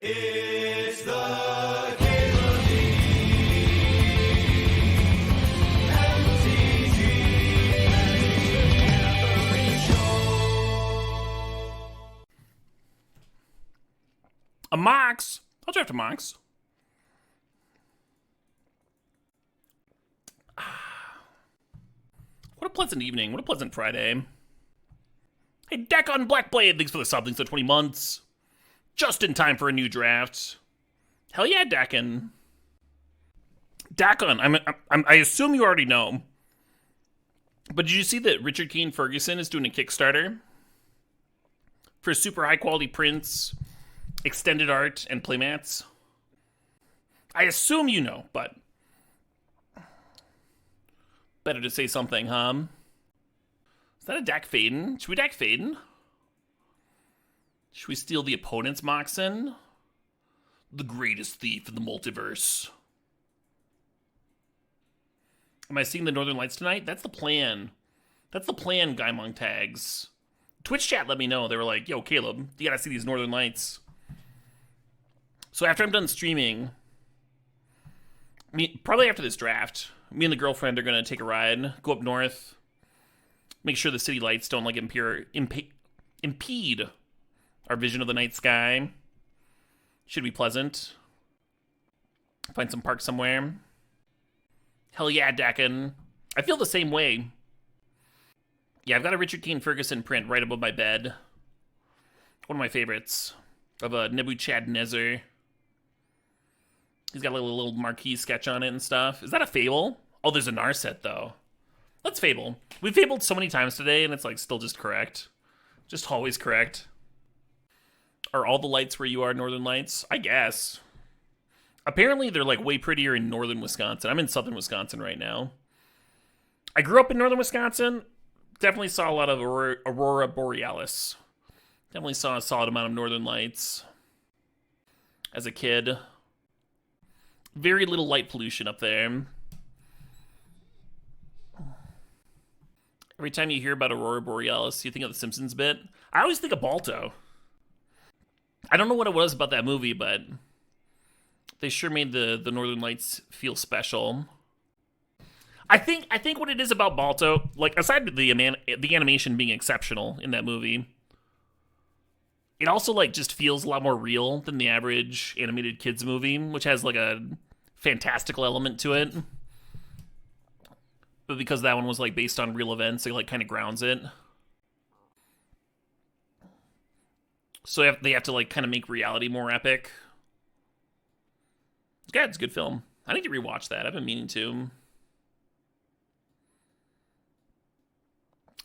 It's the Caleb MTG Show. A Mox. I'll draft a Mox. What a pleasant evening. What a pleasant Friday. Hey, Deck on Blackblade. Thanks for the sub. Thanks for 20 months. Just in time for a new draft. Hell yeah, Dakon. Dakon, I assume you already know. But did you see that Richard Keane Ferguson is doing a Kickstarter for super high quality prints, extended art, and playmats? I assume you know, but better to say something, huh? Is that a Dak Faden? Should we Dak Faden? Should we steal the opponent's Moxen? The greatest thief in the multiverse. Am I seeing the Northern Lights tonight? That's the plan. That's the plan, Gaimon tags. Twitch chat let me know. They were like, yo, Caleb, you gotta see these Northern Lights. So after I'm done streaming, probably after this draft, me and the girlfriend are gonna take a ride, go up north, make sure the city lights don't like impede our vision of the night sky. Should be pleasant. Find some park somewhere. Hell yeah, Dakon. I feel the same way. Yeah, I've got a Richard Keane Ferguson print right above my bed. One of my favorites. Of a Nebuchadnezzar. He's got like a little marquee sketch on it and stuff. Is that a Fable? Oh, there's a Narset, though. Let's Fable. We've Fabled so many times today, and it's like still just correct. Just always correct. Are all the lights where you are Northern Lights? I guess. Apparently, they're like way prettier in northern Wisconsin. I'm in southern Wisconsin right now. I grew up in northern Wisconsin. Definitely saw a lot of Aurora Borealis. Definitely saw a solid amount of Northern Lights as a kid. Very little light pollution up there. Every time you hear about Aurora Borealis, you think of the Simpsons bit. I always think of Balto. I don't know what it was about that movie, but they sure made the Northern Lights feel special. I think what it is about Balto, like aside from the animation being exceptional in that movie, it also like just feels a lot more real than the average animated kids movie, which has like a fantastical element to it. But because that one was like based on real events, it like kind of grounds it. So they have to like kind of make reality more epic. Yeah, it's a good film. I need to rewatch that. I've been meaning to.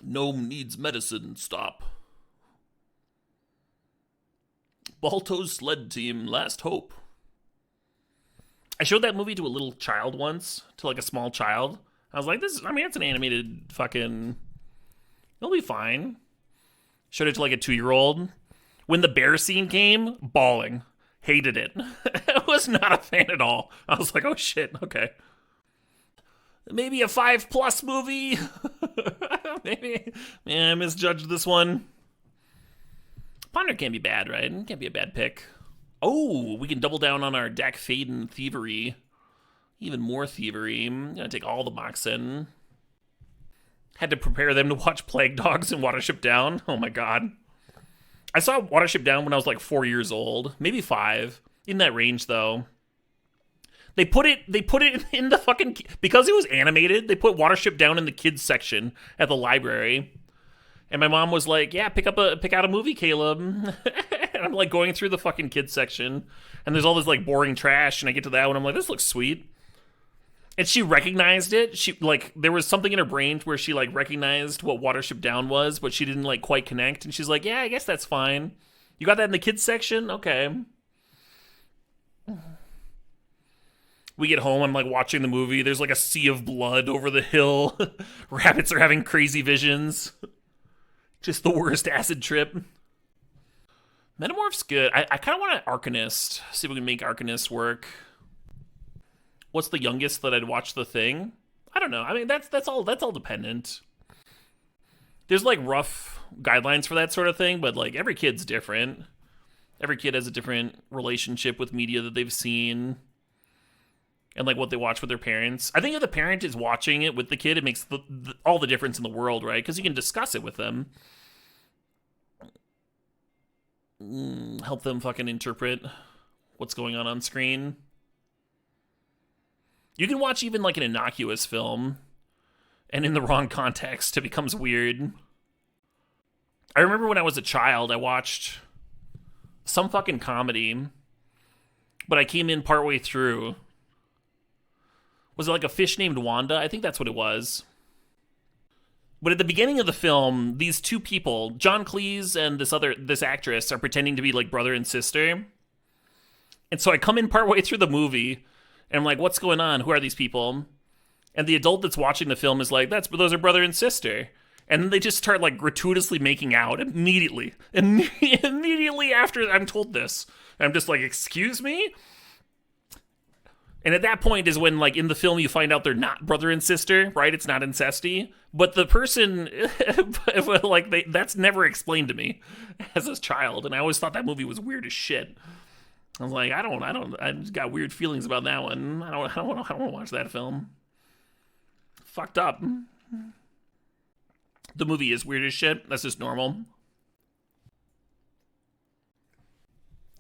Gnome needs medicine. Stop. Balto's sled team. Last hope. I showed that movie to a little child once, to like a small child. I was like, it's an animated fucking... It'll be fine. Showed it to like a 2-year-old. When the bear scene came, bawling. Hated it. I was not a fan at all. I was like, oh shit, okay. Maybe a 5+ movie? Maybe. Man, I misjudged this one. Ponder can't be bad, right? It can't be a bad pick. Oh, we can double down on our Dak Faden thievery. Even more thievery. I'm gonna take all the Moxen. Had to prepare them to watch Plague Dogs and Watership Down. Oh my god. I saw Watership Down when I was like 4 years old. Maybe 5. In that range, though. They put it in the fucking... Because it was animated, they put Watership Down in the kids section at the library. And my mom was like, yeah, pick out a movie, Caleb. And I'm like going through the fucking kids section. And there's all this like boring trash. And I get to that one, I'm like, this looks sweet. And she recognized it. She like there was something in her brain where she like recognized what Watership Down was, but she didn't like quite connect. And she's like, "Yeah, I guess that's fine. You got that in the kids section, okay." We get home. I'm like watching the movie. There's like a sea of blood over the hill. Rabbits are having crazy visions. Just the worst acid trip. Metamorph's good. I kind of want an Arcanist. See if we can make Arcanist work. What's the youngest that I'd watch the thing? I don't know. I mean, that's all dependent. There's like rough guidelines for that sort of thing, but like every kid's different. Every kid has a different relationship with media that they've seen and like what they watch with their parents. I think if the parent is watching it with the kid, it makes all the difference in the world, right? Because you can discuss it with them. Help them fucking interpret what's going on screen. You can watch even like an innocuous film, and in the wrong context, it becomes weird. I remember when I was a child, I watched some fucking comedy, but I came in partway through. Was it like A Fish Named Wanda? I think that's what it was. But at the beginning of the film, these two people, John Cleese and this actress, are pretending to be like brother and sister. And so I come in partway through the movie, and I'm like, what's going on? Who are these people? And the adult that's watching the film is like, those are brother and sister. And then they just start like gratuitously making out immediately. Immediately after I'm told this. And I'm just like, excuse me? And at that point is when, like, in the film you find out they're not brother and sister, right? It's not incesty. But the person, like, that's never explained to me as a child. And I always thought that movie was weird as shit. I was like, I just got weird feelings about that one. I don't want to watch that film. Fucked up. The movie is weird as shit. That's just normal.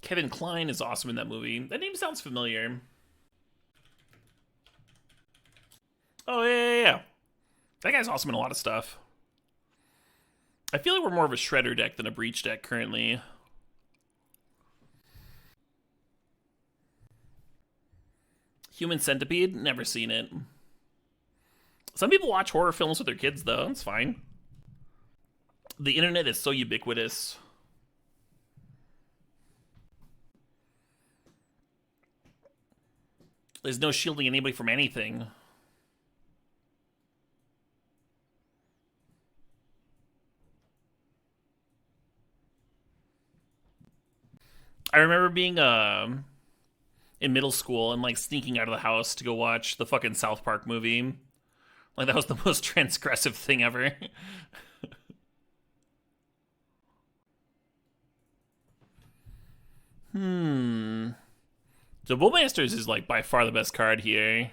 Kevin Kline is awesome in that movie. That name sounds familiar. Oh, yeah. That guy's awesome in a lot of stuff. I feel like we're more of a Shredder deck than a Breach deck currently. Human Centipede? Never seen it. Some people watch horror films with their kids, though. That's fine. The internet is so ubiquitous. There's no shielding anybody from anything. I remember being in middle school and like sneaking out of the house to go watch the fucking South Park movie. Like that was the most transgressive thing ever. So Bullmasters is like by far the best card here.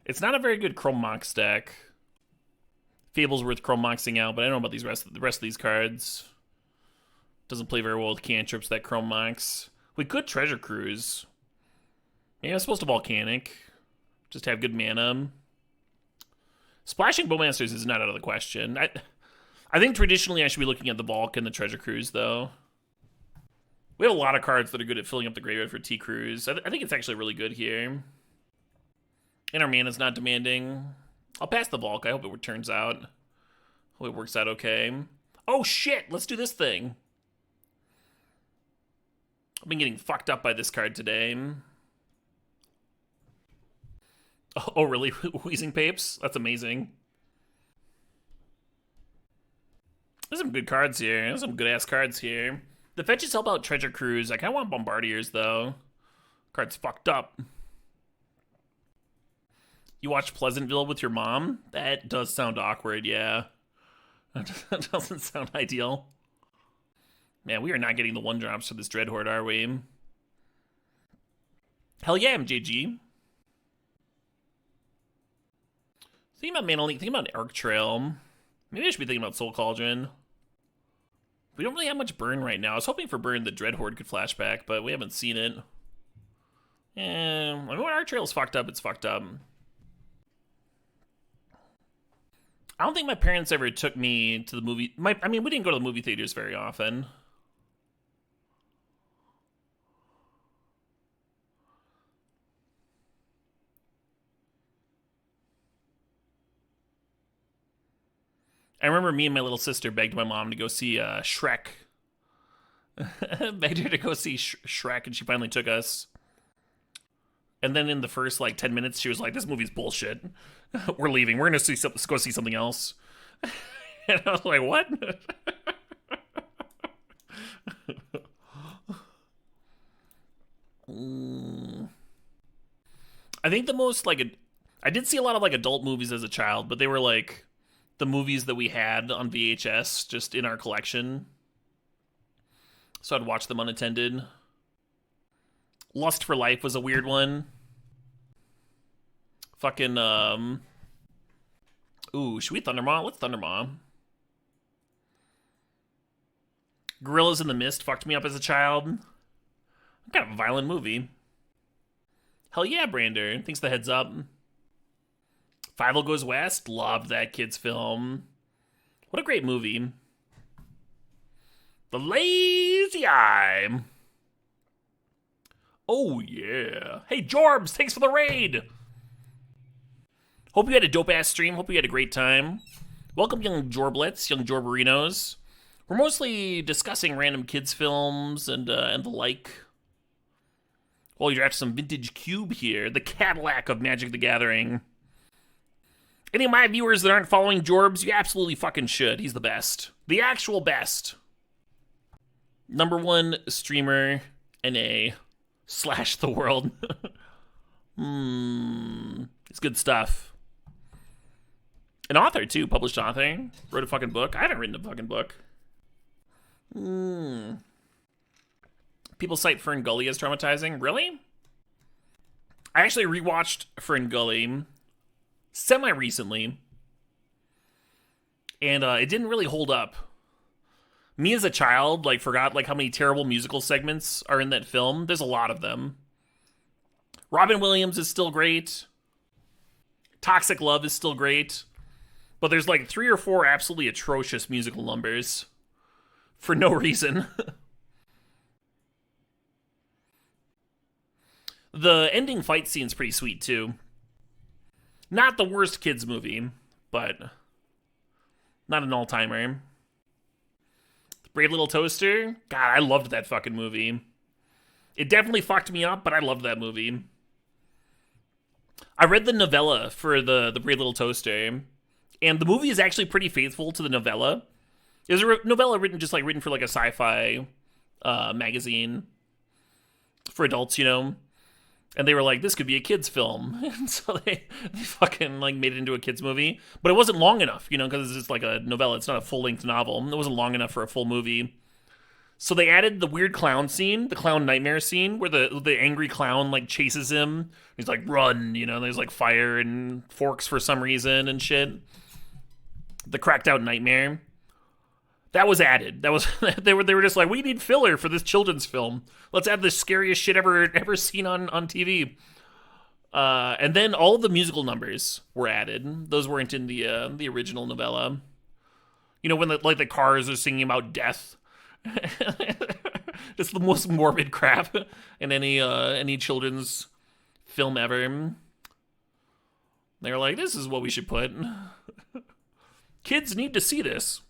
It's not a very good Chrome Mox deck. Fable's worth Chrome Moxing out, but I don't know about the rest of these cards. Doesn't play very well with cantrips, that Chrome Mox. We could Treasure Cruise. Maybe I'm supposed to Volcanic. Just have good mana. Splashing Bowmasters is not out of the question. I think traditionally I should be looking at the Volk and the Treasure Cruise, though. We have a lot of cards that are good at filling up the graveyard for T-Cruise. I think it's actually really good here. And our mana's not demanding. I'll pass the Volk. I hope it turns out. Hope it works out okay. Oh, shit! Let's do this thing. I've been getting fucked up by this card today. Oh, really? Wheezing Papes? That's amazing. There's some good cards here. There's some good-ass cards here. The fetches help out Treasure Cruise. I kind of want Bombardiers, though. Card's fucked up. You watch Pleasantville with your mom? That does sound awkward, yeah. That doesn't sound ideal. Man, we are not getting the 1-drops for this Dreadhorde, are we? Hell yeah, MJG. Think about Mana Leak. Think about Arc Trail. Maybe I should be thinking about Soul Cauldron. We don't really have much burn right now. I was hoping for burn the Dreadhorde could flashback, but we haven't seen it. I mean, when Arc Trail's fucked up, it's fucked up. I don't think my parents ever took me to the movie. I mean, we didn't go to the movie theaters very often. I remember me and my little sister begged my mom to go see Shrek. Begged her to go see Shrek, and she finally took us. And then in the first, like, 10 minutes, she was like, this movie's bullshit. We're leaving. We're going to go see something else. And I was like, what? I think the most, like, I did see a lot of, like, adult movies as a child, but they were, like, the movies that we had on VHS just in our collection. so I'd watch them unattended. Lust for Life was a weird one. Fucking, ooh, should we Thundermaw? Let's Thundermaw. Gorillas in the Mist fucked me up as a child. Kind of a violent movie. Hell yeah, Brander. Thanks for the heads up. Fievel Goes West. Loved that kid's film. What a great movie. The Lazy Eye. Oh, yeah. Hey, Jorbs, thanks for the raid. Hope you had a dope-ass stream. Hope you had a great time. Welcome, young Jorblets, young Jorberinos. We're mostly discussing random kids' films and the like. Well, you're after some vintage cube here. The Cadillac of Magic the Gathering. Any of my viewers that aren't following Jorbs, you absolutely fucking should. He's the best. The actual best. #1 streamer NA / the world. It's good stuff. An author, too. Published author. Wrote a fucking book. I haven't written a fucking book. People cite Fern Gully as traumatizing. Really? I actually rewatched Fern Gully semi-recently. And it didn't really hold up. Me as a child, forgot, how many terrible musical segments are in that film. There's a lot of them. Robin Williams is still great. Toxic Love is still great. But there's, 3 or 4 absolutely atrocious musical numbers. For no reason. The ending fight scene's pretty sweet, too. Not the worst kids movie, but not an all-timer. Brave Little Toaster? God, I loved that fucking movie. It definitely fucked me up, but I loved that movie. I read the novella for the Brave Little Toaster, and the movie is actually pretty faithful to the novella. It was a novella written for a sci-fi magazine for adults, And they were like, this could be a kid's film. And so they fucking made it into a kid's movie. But it wasn't long enough, because it's just a novella. It's not a full-length novel. It wasn't long enough for a full movie. So they added the weird clown scene, the clown nightmare scene, where the angry clown chases him. He's like, run, there's fire and forks for some reason and shit. The cracked out nightmare. That was added. That was they were just like, we need filler for this children's film. Let's add the scariest shit ever seen on TV. And then all the musical numbers were added. Those weren't in the original novella. When the cars are singing about death. Just the most morbid crap in any children's film ever. They were like, this is what we should put. Kids need to see this.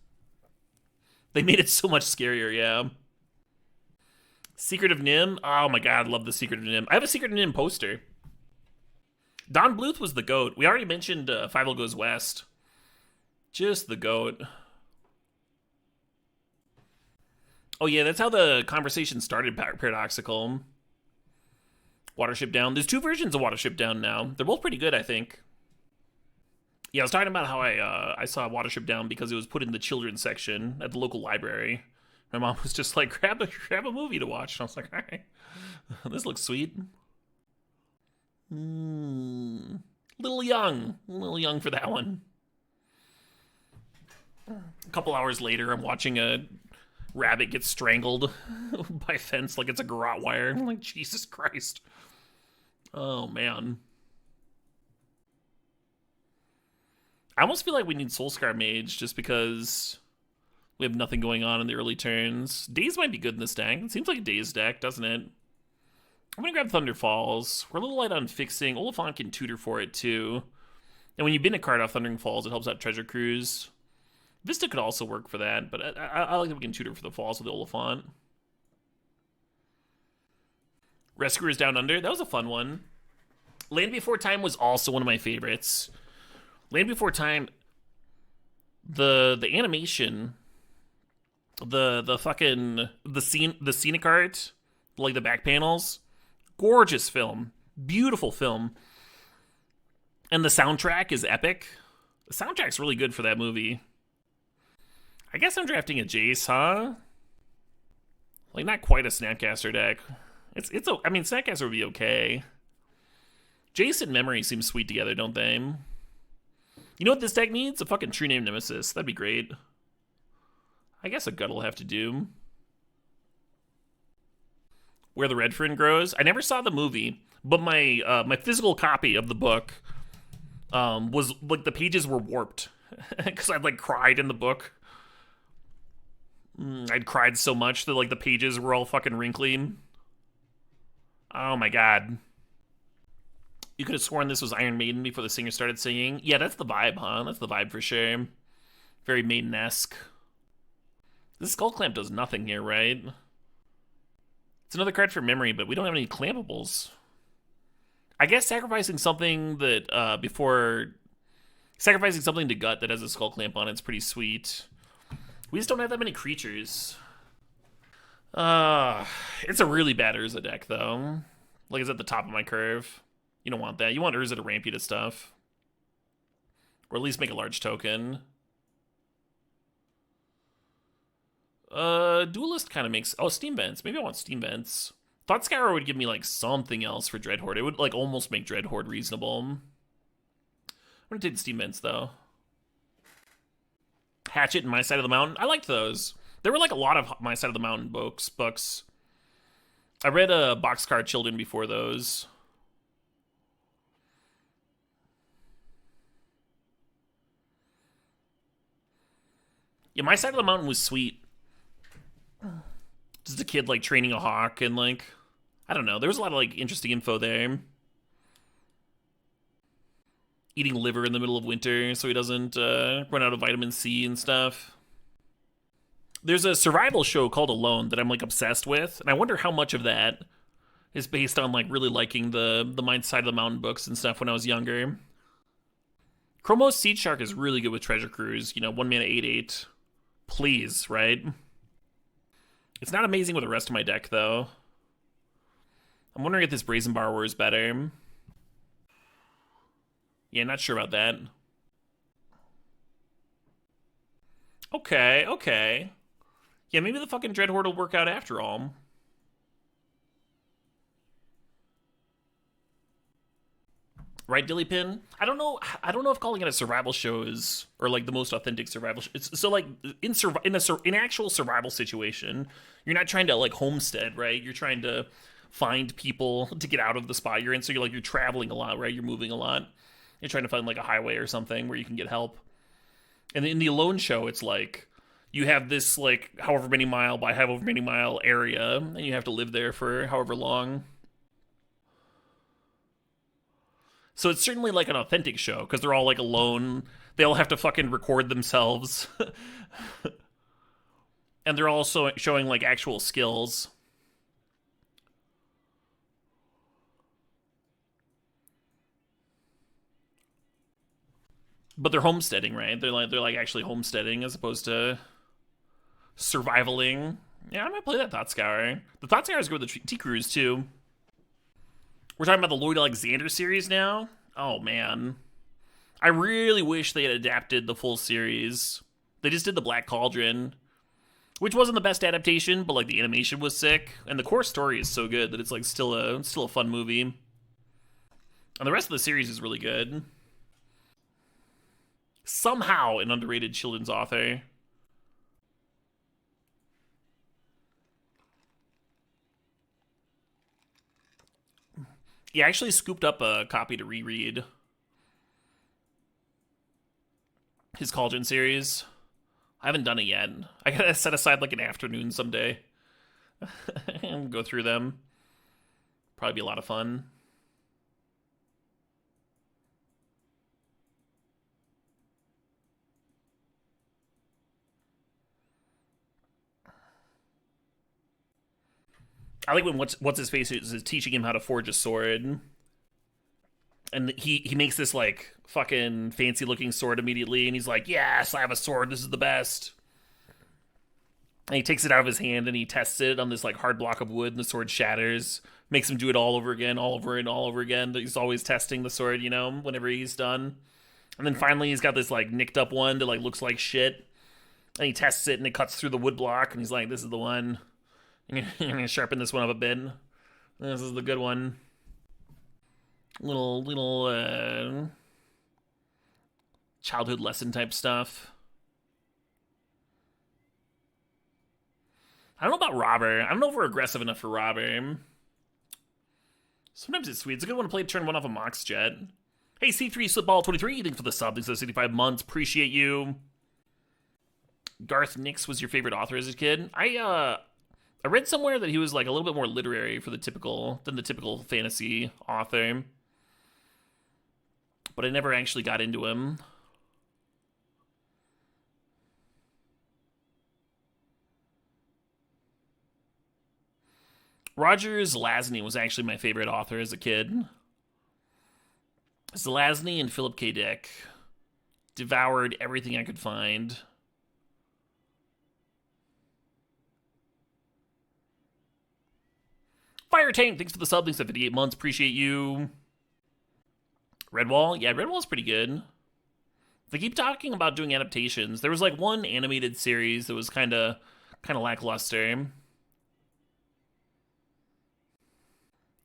They made it so much scarier, yeah. Secret of Nim? Oh my god, I love the Secret of Nim. I have a Secret of Nim poster. Don Bluth was the GOAT. We already mentioned Fievel Goes West. Just the GOAT. Oh yeah, that's how the conversation started, Paradoxical. Watership Down. There's 2 versions of Watership Down now. They're both pretty good, I think. Yeah, I was talking about how I saw Watership Down because it was put in the children's section at the local library. My mom was just like, grab a movie to watch. And I was like, all right, this looks sweet. Little young for that one. A couple hours later, I'm watching a rabbit get strangled by a fence like it's a garrote wire. I'm like, Jesus Christ. Oh, man. I almost feel like we need Soulscar Mage just because we have nothing going on in the early turns. Daze might be good in this deck. It seems like a Daze deck, doesn't it? I'm going to grab Thunder Falls. We're a little light on fixing. Oliphant can tutor for it, too. And when you bin a card off Thundering Falls, it helps out Treasure Cruise. Vista could also work for that, but I like that we can tutor for the Falls with the Oliphant. Rescuers Down Under. That was a fun one. Land Before Time was also one of my favorites. Land Before Time, the animation, the scenic art, the back panels, gorgeous film, beautiful film, and the soundtrack is epic. The soundtrack's really good for that movie. I guess I'm drafting a Jace, huh? Like, not quite a Snapcaster deck. I mean, Snapcaster would be okay. Jason Memory seems sweet together, don't they? You know what this deck needs? A fucking True Name Nemesis. That'd be great. I guess a Gut will have to do. Where the Red Fern Grows. I never saw the movie, but my my physical copy of the book was like the pages were warped because I'd like cried in the book. I'd cried so much that like the pages were all fucking wrinkly. Oh my god. You could have sworn this was Iron Maiden before the singer started singing. Yeah, that's the vibe, huh? That's the vibe for sure. Very Maiden-esque. This Skull Clamp does nothing here, right? It's another card for memory, but we don't have any clampables. I guess sacrificing something that, sacrificing something to Gut that has a Skull Clamp on it's pretty sweet. We just don't have that many creatures. It's a really bad Urza deck, though. Like, it's at the top of my curve. You don't want that. You want Urza to ramp you to stuff. Or at least make a large token. Duelist kind of makes... Oh, Steam Vents. Maybe I want Steam Vents. Thought Scour would give me, like, something else for Dreadhorde. It would, like, almost make Dreadhorde reasonable. I'm gonna take the Steam Vents, though. Hatchet and My Side of the Mountain. I liked those. There were, like, a lot of My Side of the Mountain books. I read Boxcar Children before those. Yeah, My Side of the Mountain was sweet. Just a kid, like, training a hawk and, like... I don't know. There was a lot of, like, interesting info there. Eating liver in the middle of winter so he doesn't run out of vitamin C and stuff. There's a survival show called Alone that I'm, like, obsessed with. And I wonder how much of that is based on, like, really liking the My Side of the Mountain books and stuff when I was younger. Chromos Seed Shark is really good with Treasure Cruise. You know, 1 mana 8/8. Please, right? It's not amazing with the rest of my deck, though. I'm wondering if this Brazen Borrower is better. Yeah, not sure about that. Okay. Yeah, maybe the fucking Dreadhorde will work out after all. Right, Dillypin? I don't know if calling it a survival show is, or like the most authentic survival show. So like in actual survival situation, you're not trying to like homestead, right? You're trying to find people to get out of the spot you're in. So you're traveling a lot, right? You're moving a lot. You're trying to find like a highway or something where you can get help. And in the Alone show, it's like you have this like however many mile by however many mile area, and you have to live there for however long. So it's certainly like an authentic show because they're all like alone. They all have to fucking record themselves. And they're also showing like actual skills. But they're homesteading, right? They're like actually homesteading as opposed to survivaling. Yeah, I might play that Thought Scour. The Thought Scour is good with the T-Cruise too. We're talking about the Lloyd Alexander series now? Oh, man. I really wish they had adapted the full series. They just did the Black Cauldron, which wasn't the best adaptation, but like the animation was sick, and the core story is so good that it's like still a fun movie. And the rest of the series is really good. Somehow an underrated children's author. Yeah, I actually scooped up a copy to reread his Cauldron series. I haven't done it yet. I gotta set aside like an afternoon someday and go through them. Probably be a lot of fun. I like when what's his face is teaching him how to forge a sword, and he makes this like fucking fancy looking sword immediately, and he's like, "Yes, I have a sword. This is the best." And he takes it out of his hand and he tests it on this like hard block of wood, and the sword shatters. Makes him do it all over again, all over and all over again. He's always testing the sword, you know, whenever he's done. And then finally, he's got this like nicked up one that like looks like shit, and he tests it and it cuts through the wood block, and he's like, "This is the one." I'm gonna sharpen this one up a bit. This is the good one. Little childhood lesson type stuff. I don't know about Robber. I don't know if we're aggressive enough for Robber. Sometimes it's sweet. It's a good one to play turn one off a Mox Jet. Hey, C3 Slipball23, thanks for the sub. Thanks for the 65 months. Appreciate you. Garth Nix was your favorite author as a kid. I read somewhere that he was like a little bit more literary for the typical fantasy author. But I never actually got into him. Roger Zelazny was actually my favorite author as a kid. Zelazny and Philip K. Dick. Devoured everything I could find. Fire Tank, thanks for the sub. Thanks for 58 months. Appreciate you. Redwall? Yeah, Redwall's pretty good. They keep talking about doing adaptations. There was like one animated series that was kind of lackluster.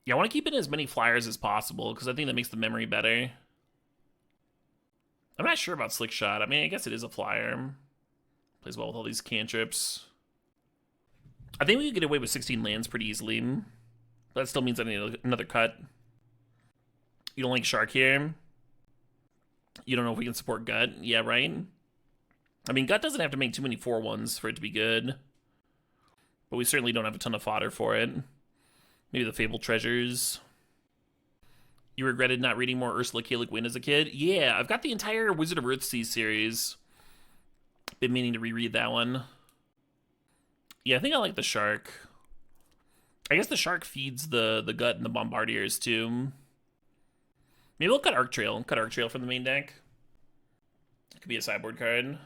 Yeah, I want to keep in as many flyers as possible because I think that makes the memory better. I'm not sure about Slick Shot. I mean, I guess it is a flyer. Plays well with all these cantrips. I think we could get away with 16 lands pretty easily. That still means I need another cut. You don't like Shark here? You don't know if we can support Gut? Yeah, right? I mean, Gut doesn't have to make too many 4/1s for it to be good. But we certainly don't have a ton of fodder for it. Maybe the Fable Treasures. You regretted not reading more Ursula K. Le Guin as a kid? Yeah, I've got the entire Wizard of Earthsea series. Been meaning to reread that one. Yeah, I think I like the Shark. I guess the Shark feeds the Gut and the Bombardiers, too. Maybe we'll cut Arc Trail. Cut Arc Trail from the main deck. It could be a sideboard card.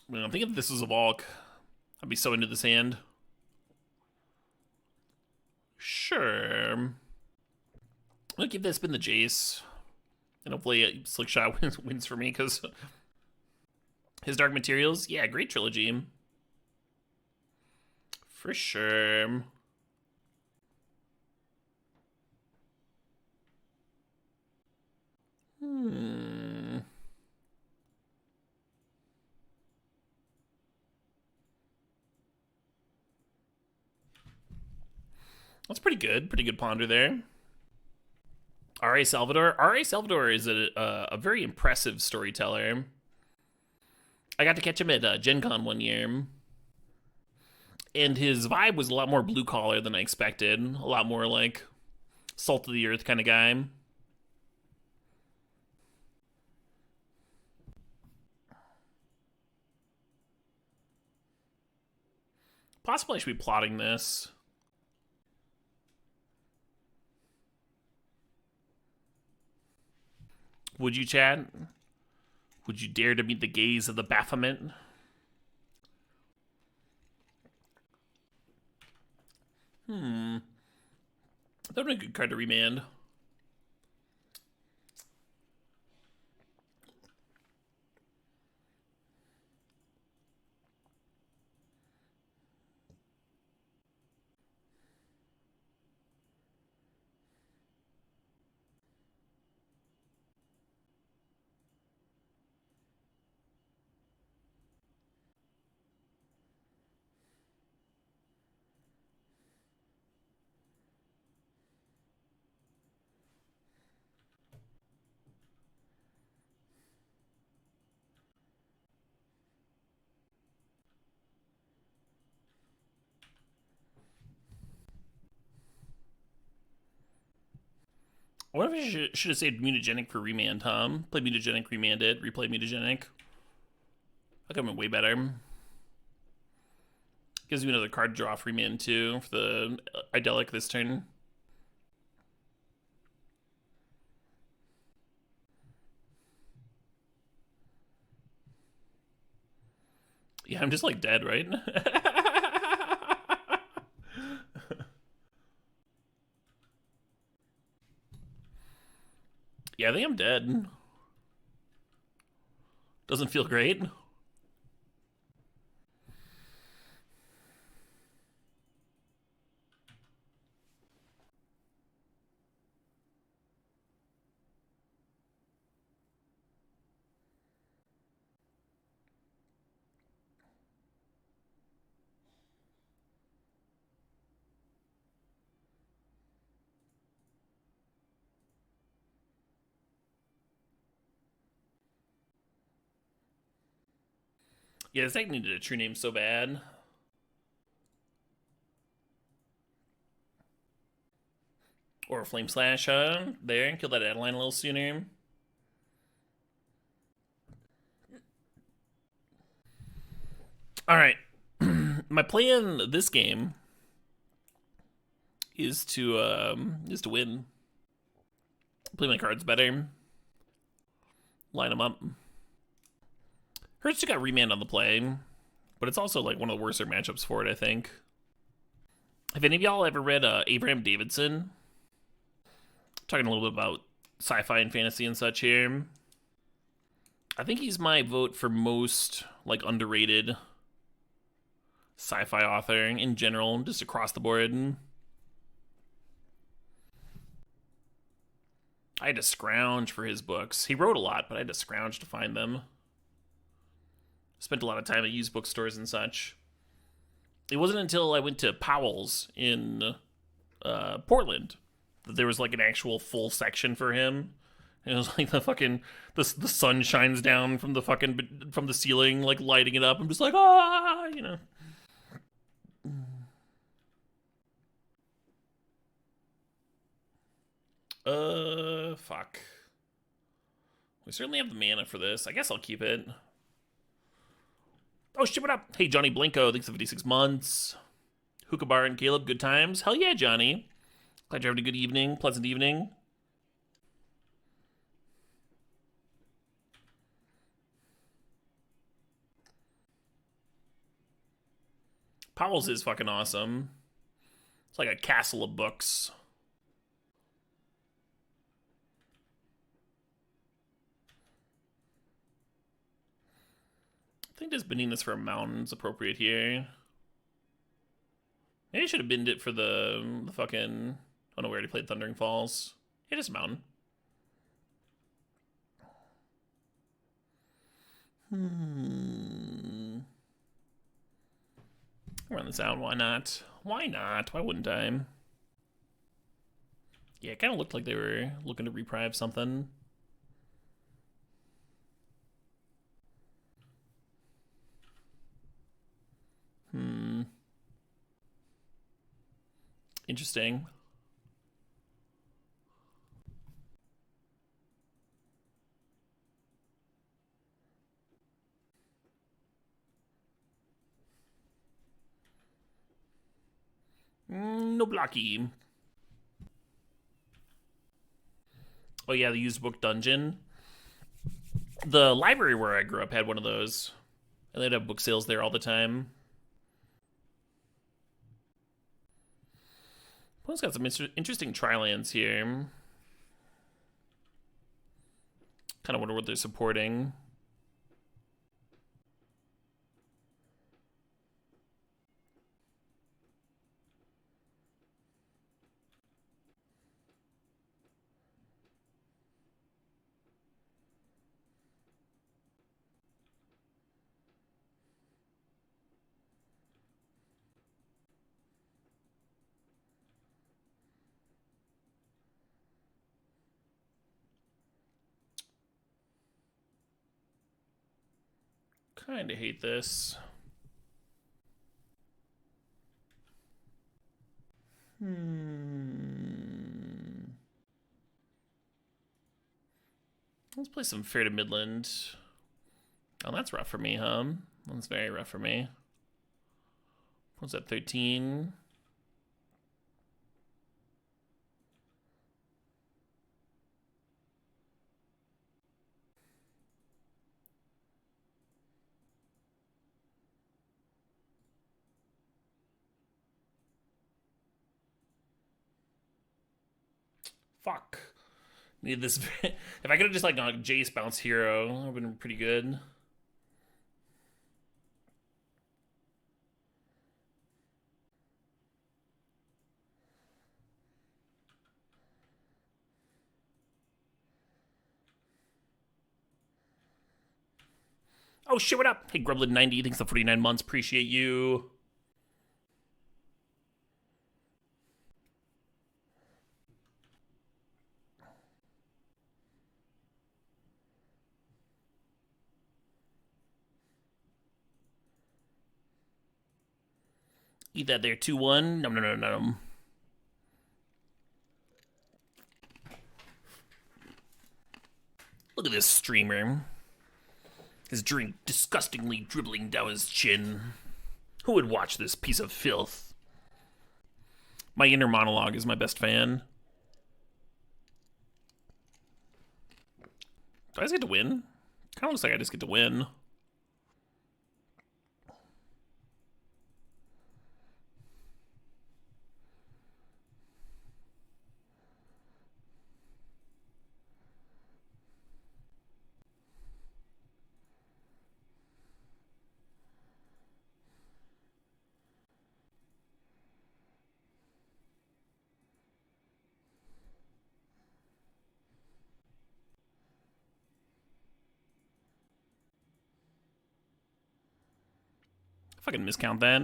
I mean, I'm thinking if this was a Volk, I'd be so into this hand. Sure. I'm gonna keep that spin the Jace. And hopefully Slick Shot wins for me, because his Dark Materials, yeah, great trilogy. For sure. That's pretty good. Pretty good ponder there. R.A. Salvador. R.A. Salvador is a very impressive storyteller. I got to catch him at Gen Con one year. And his vibe was a lot more blue collar than I expected. A lot more like salt of the earth kind of guy. Possibly I should be plotting this. Would you, Chad? Would you dare to meet the gaze of the Baphomet? That would be a good card to remand. I wonder if I should have saved Mutagenic for remand, huh? Play Mutagenic, remand it, replay Mutagenic. I could have been way better. Gives me another card to draw off remand too for the Idyllic this turn. I'm just like dead, right? Yeah, I think I'm dead. Doesn't feel great. Yeah, this deck needed a true name so bad. Or a Flame Slash, huh? There, kill that Adeline a little sooner. Alright. My plan this game is to win. Play my cards better. Line them up. Hurts got remand on the play, but it's also like one of the worser matchups for it, I think. Have any of y'all ever read Abraham Davidson? Talking a little bit about sci-fi and fantasy and such here. I think he's my vote for most like underrated sci-fi author in general, just across the board. I had to scrounge for his books. He wrote a lot, but I had to scrounge to find them. Spent a lot of time at used bookstores and such. It wasn't until I went to Powell's in Portland that there was like an actual full section for him. And it was like the sun shines down from the ceiling, like lighting it up. I'm just like, ah, you know. Fuck. We certainly have the mana for this. I guess I'll keep it. Oh, shit, what up? Hey, Johnny Blanco, thanks for 56 months. Hookah Bar and Caleb, good times. Hell yeah, Johnny. Glad you're having a good evening, pleasant evening. Powell's is fucking awesome. It's like a castle of books. I think just bending this for a mountain's appropriate here. Maybe I should have bended it for the fucking... Oh no, we already played Thundering Falls. Yeah, just a mountain. Run this out, why not? Why not? Why wouldn't I? Yeah, it kind of looked like they were looking to reprive something. Interesting. No blocky. Oh yeah, the used book dungeon. The library where I grew up had one of those. And they'd have book sales there all the time. One's got some interesting tri-lands here. Kind of wonder what they're supporting. Kind of hate this. Let's play some Fair to Midland. Oh, that's rough for me, huh? That's very rough for me. What's that, 13? Fuck. Need this. If I could have just like gone Jace bounce hero, that would have been pretty good. Oh shit, what up? Hey, Grublin90, thanks for 49 months. Appreciate you. Eat that there, 2-1. No. Look at this streamer. His drink disgustingly dribbling down his chin. Who would watch this piece of filth? My inner monologue is my best fan. Do I just get to win? Kind of looks like I just get to win. Fucking miscount that.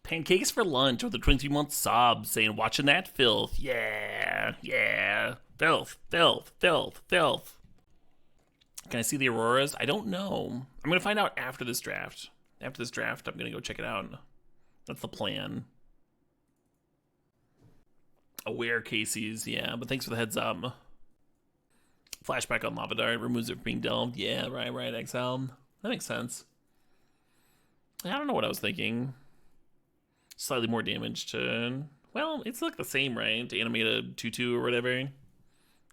Pancakes for lunch with a 20-month sob saying, watching that filth. Yeah. Filth. Can I see the auroras? I don't know. I'm going to find out after this draft. After this draft, I'm going to go check it out. That's the plan. Aware Casey's, yeah, but thanks for the heads up. Flashback on Lava Dart removes it from being delved. Yeah, right, Exile. That makes sense. I don't know what I was thinking. Slightly more damage to... Well, it's like the same, right? To animate a 2-2 or whatever.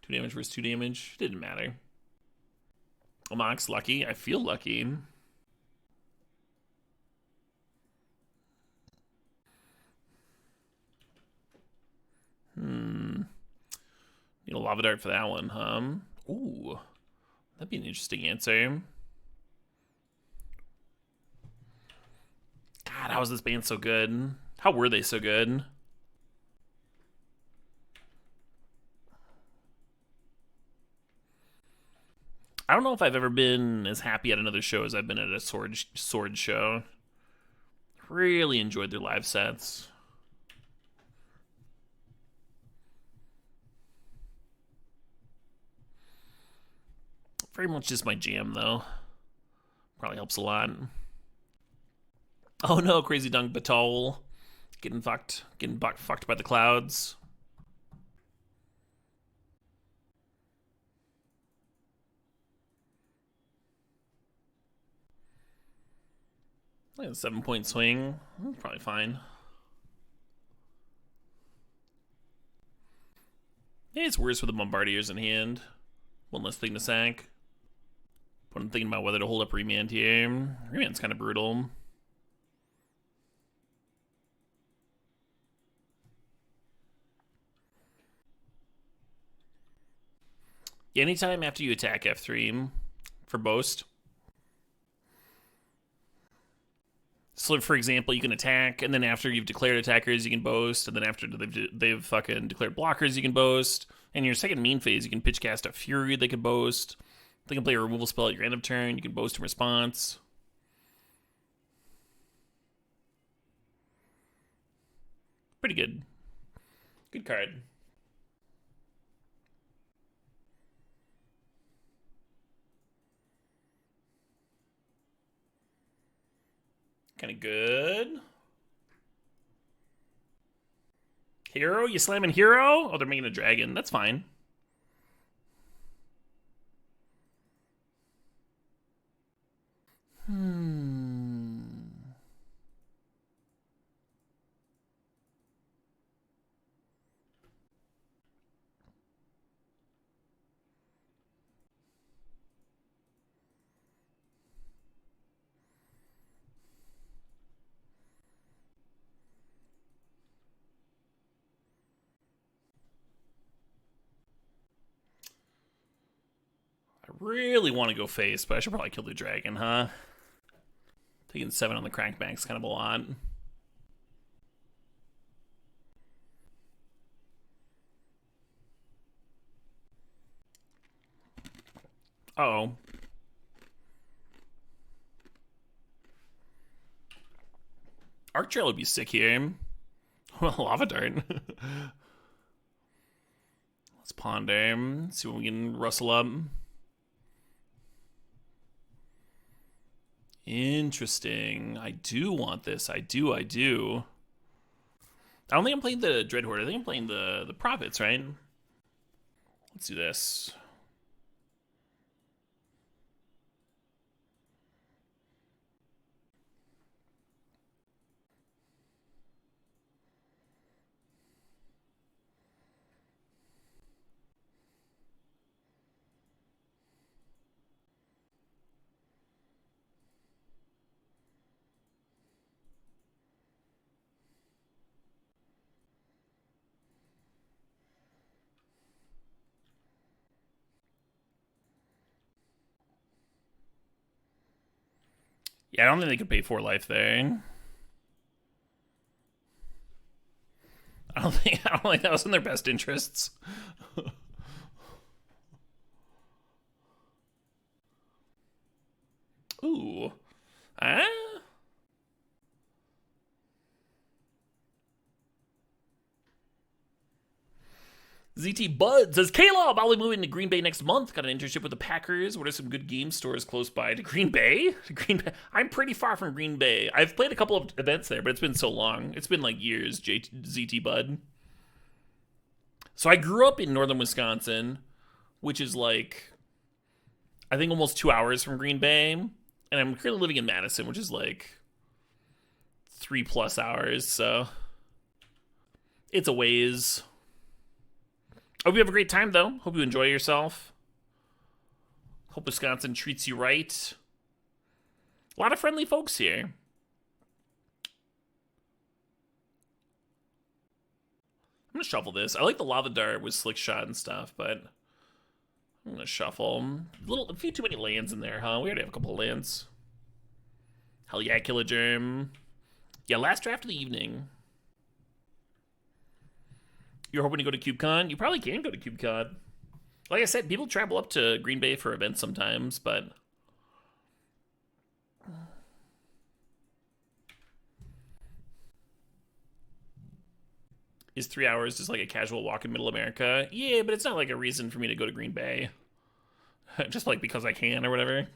2 damage versus 2 damage. Didn't matter. Omox lucky. I feel lucky. Need a Lava Dart for that one, huh? Ooh. That'd be an interesting answer. God, how is this band so good? How were they so good? I don't know if I've ever been as happy at another show as I've been at a sword show. Really enjoyed their live sets. Very much just my jam, though. Probably helps a lot. Oh no, Crazy Dunk Batol. Getting fucked by the clouds. Like a 7-point swing. Probably fine. Yeah, it's worse with the Bombardiers in hand. One less thing to sack. But I'm thinking about whether to hold up Remand here. Remand's kind of brutal. Yeah, anytime after you attack F3 for Boast. So, for example, you can attack, and then after you've declared attackers, you can boast, and then after they've fucking declared blockers, you can boast. And your second main phase, you can pitch cast a Fury, they can boast. They can play a removal spell at your end of turn, you can boast in response. Pretty good. Good card. Kind of good. Hero? You slamming hero? Oh, they're making a dragon. That's fine. really want to go face, but I should probably kill the dragon, huh? Taking 7 on the crankbank's kind of a lot. Uh-oh. Arc Trail would be sick here. Well, Lava Dart. Let's ponder. See what we can rustle up. Interesting. I do want this. I do. I don't think I'm playing the Dreadhorde. I think I'm playing the Prophets, right? Let's do this. Yeah, I don't think they could pay 4 life there. I don't think that was in their best interests. Ooh. Ah. ZT Bud says, Caleb, I'll be moving to Green Bay next month. Got an internship with the Packers. What are some good game stores close by to Green Bay? I'm pretty far from Green Bay. I've played a couple of events there, but it's been so long. It's been like years, ZT Bud. So I grew up in northern Wisconsin, which is like, I think almost 2 hours from Green Bay. And I'm currently living in Madison, which is like 3+ hours. So it's a ways. Hope you have a great time, though. Hope you enjoy yourself. Hope Wisconsin treats you right. A lot of friendly folks here. I'm going to shuffle this. I like the Lava Dart with Slick Shot and stuff, but I'm going to shuffle. A few too many lands in there, huh? We already have a couple of lands. Hell yeah, Killagerm. Yeah, last draft of the evening. You're hoping to go to CubeCon? You probably can go to CubeCon. Like I said, people travel up to Green Bay for events sometimes, but is 3 hours just like a casual walk in Middle America? Yeah, but it's not like a reason for me to go to Green Bay. Just like because I can or whatever.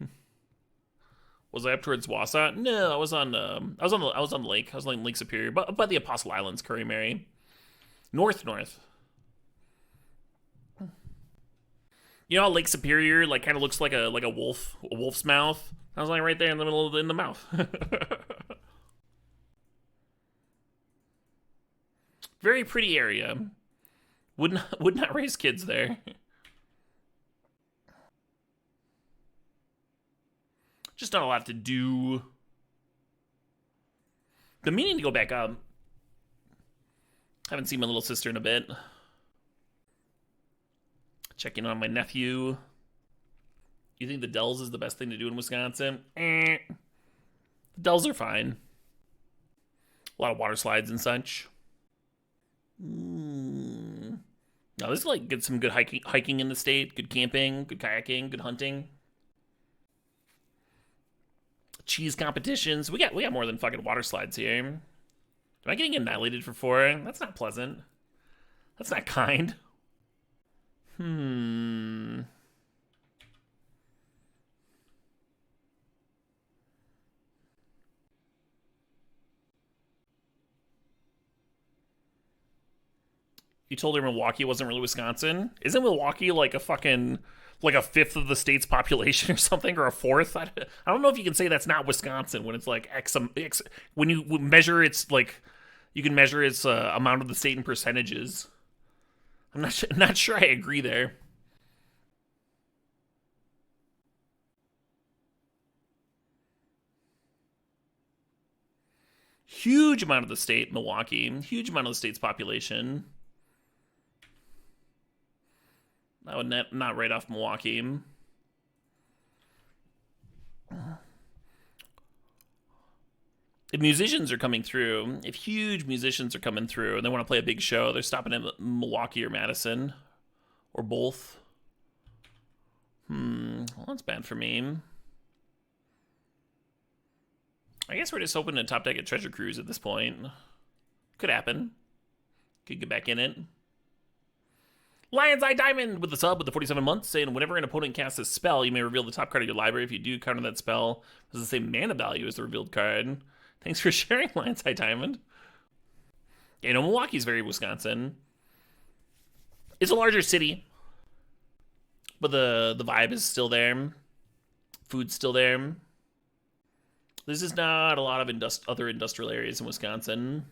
Was I up towards Wausau? No, I was on the lake. I was like Lake Superior, but by the Apostle Islands, Curry Mary. North. You know how Lake Superior like kind of looks like a wolf's mouth? I was like right there in the middle in the mouth. Very pretty area. Would not raise kids there. Just not a lot to do. Been meaning to go back up. Haven't seen my little sister in a bit. Checking on my nephew. You think the Dells is the best thing to do in Wisconsin? The Dells are fine. A lot of water slides and such. No, this is like get some good hiking in the state, good camping, good kayaking, good hunting. Cheese competitions. We got more than fucking water slides here. Am I getting annihilated for 4? That's not pleasant. That's not kind. You told her Milwaukee wasn't really Wisconsin? Isn't Milwaukee like a fucking like a fifth of the state's population or something, or a fourth? I don't know if you can say that's not Wisconsin when it's like X when you measure its like you can measure its amount of the state in percentages. I'm not sure I agree there. Huge amount of the state, Milwaukee. Huge amount of the state's population. I would not write off Milwaukee. if musicians are coming through, if huge musicians are coming through and they want to play a big show, they're stopping in Milwaukee or Madison or both. Well, that's bad for me. I guess we're just hoping to top deck at Treasure Cruise at this point. Could happen. Could get back in it. Lion's Eye Diamond with the sub with the 47 months, saying whenever an opponent casts a spell, you may reveal the top card of your library. If you do, counter that spell has the same mana value as the revealed card. Thanks for sharing, Lion's Eye Diamond. Yeah, Milwaukee's very Wisconsin. It's a larger city, but the vibe is still there. Food's still there. This is not a lot of other industrial areas in Wisconsin.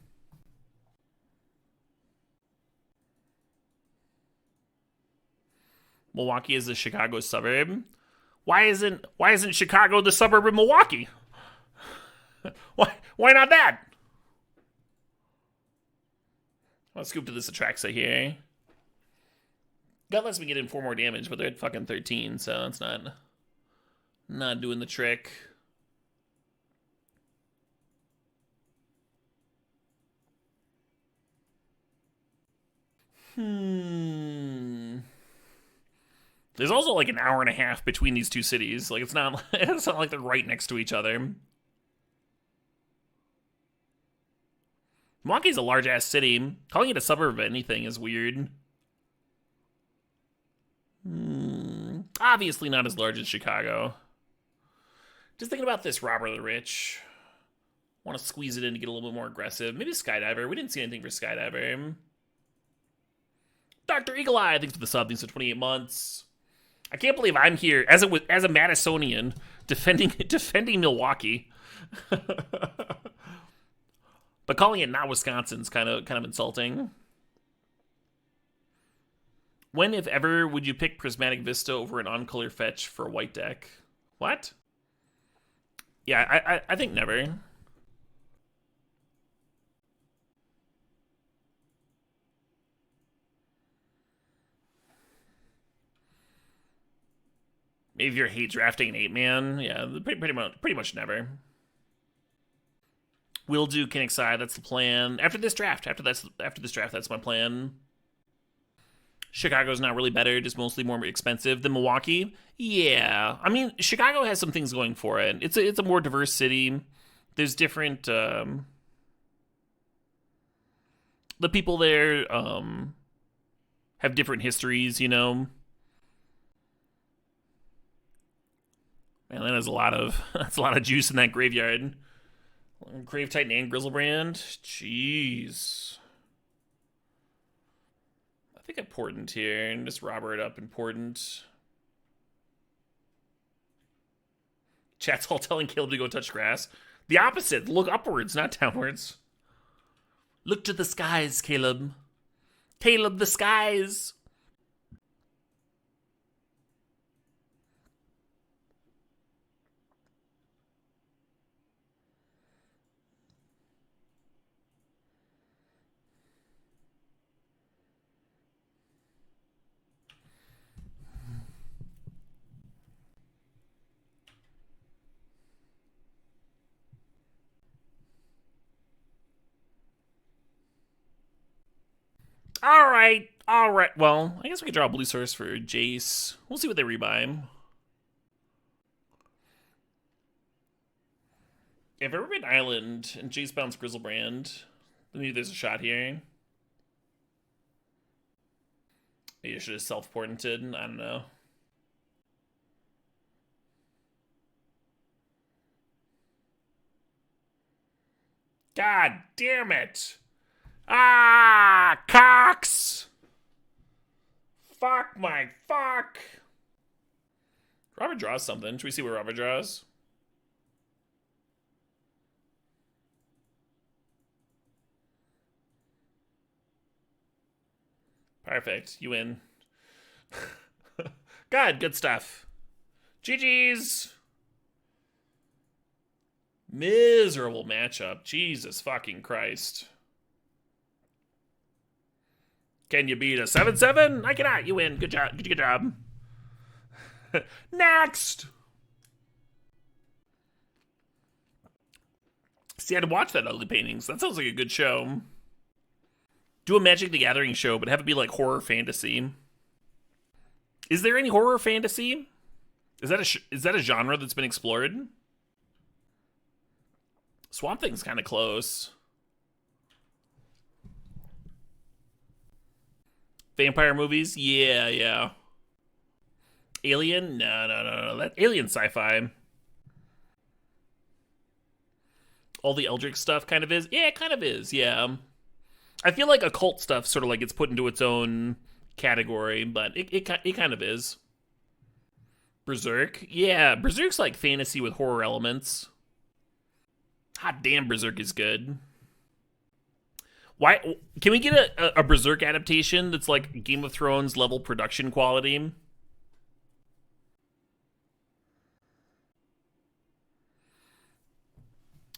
Milwaukee is the Chicago suburb. Why isn't Chicago the suburb of Milwaukee? Why not that? I'll scoop to this Atraxa here. Gut lets me get in 4 more damage, but they're at fucking 13, so that's not doing the trick. There's also like an hour and a half between these two cities. Like it's not like they're right next to each other. Milwaukee's a large ass city. Calling it a suburb of anything is weird. Obviously not as large as Chicago. Just thinking about this Robber the Rich. Want to squeeze it in to get a little bit more aggressive. Maybe Skydiver. We didn't see anything for Skydiver. Dr. Eagle Eye, thanks for the sub. Thanks for 28 months. I can't believe I'm here as a Madisonian defending Milwaukee. But calling it not Wisconsin's kind of insulting. When, if ever, would you pick Prismatic Vista over an on-color fetch for a white deck? What? Yeah, I think never. Maybe if you're hate drafting an 8-man, yeah, pretty much never. We'll do Kinnick side. That's the plan. After this draft, that's my plan. Chicago's not really better, just mostly more expensive than Milwaukee. Yeah, I mean Chicago has some things going for it. It's a more diverse city. There's different. The people there have different histories, you know. Man, that's a lot of juice in that graveyard. Grave Titan and Grizzlebrand. Jeez. I think Important here and just robber it up Important. Chat's all telling Caleb to go touch grass. The opposite. Look upwards, not downwards. Look to the skies, Caleb. Caleb, the skies. All right. Well, I guess we could draw a blue source for Jace. We'll see what they rebuy. If ever been Island and Jace bounce Grizzlebrand, then maybe there's a shot here. Maybe I should have self-portented. I don't know. God damn it! Ah, Cox! Fuck my fuck! Robert draws something. Should we see what Robert draws? Perfect. You win. God, good stuff. GG's! Miserable matchup. Jesus fucking Christ. Can you beat a 7-7? I cannot. You win. Good job. Good job. Next! See, I'd watch that Ugly Paintings. That sounds like a good show. Do a Magic the Gathering show, but have it be like horror fantasy. Is there any horror fantasy? Is that a genre that's been explored? Swamp Thing's kind of close. Vampire movies? Yeah. Alien? No. That Alien sci-fi. All the Eldritch stuff kind of is? Yeah, it kind of is, yeah. I feel like occult stuff sort of like gets put into its own category, but it kind of is. Berserk? Yeah, Berserk's like fantasy with horror elements. Hot damn, Berserk is good. Why can we get a Berserk adaptation that's like Game of Thrones level production quality?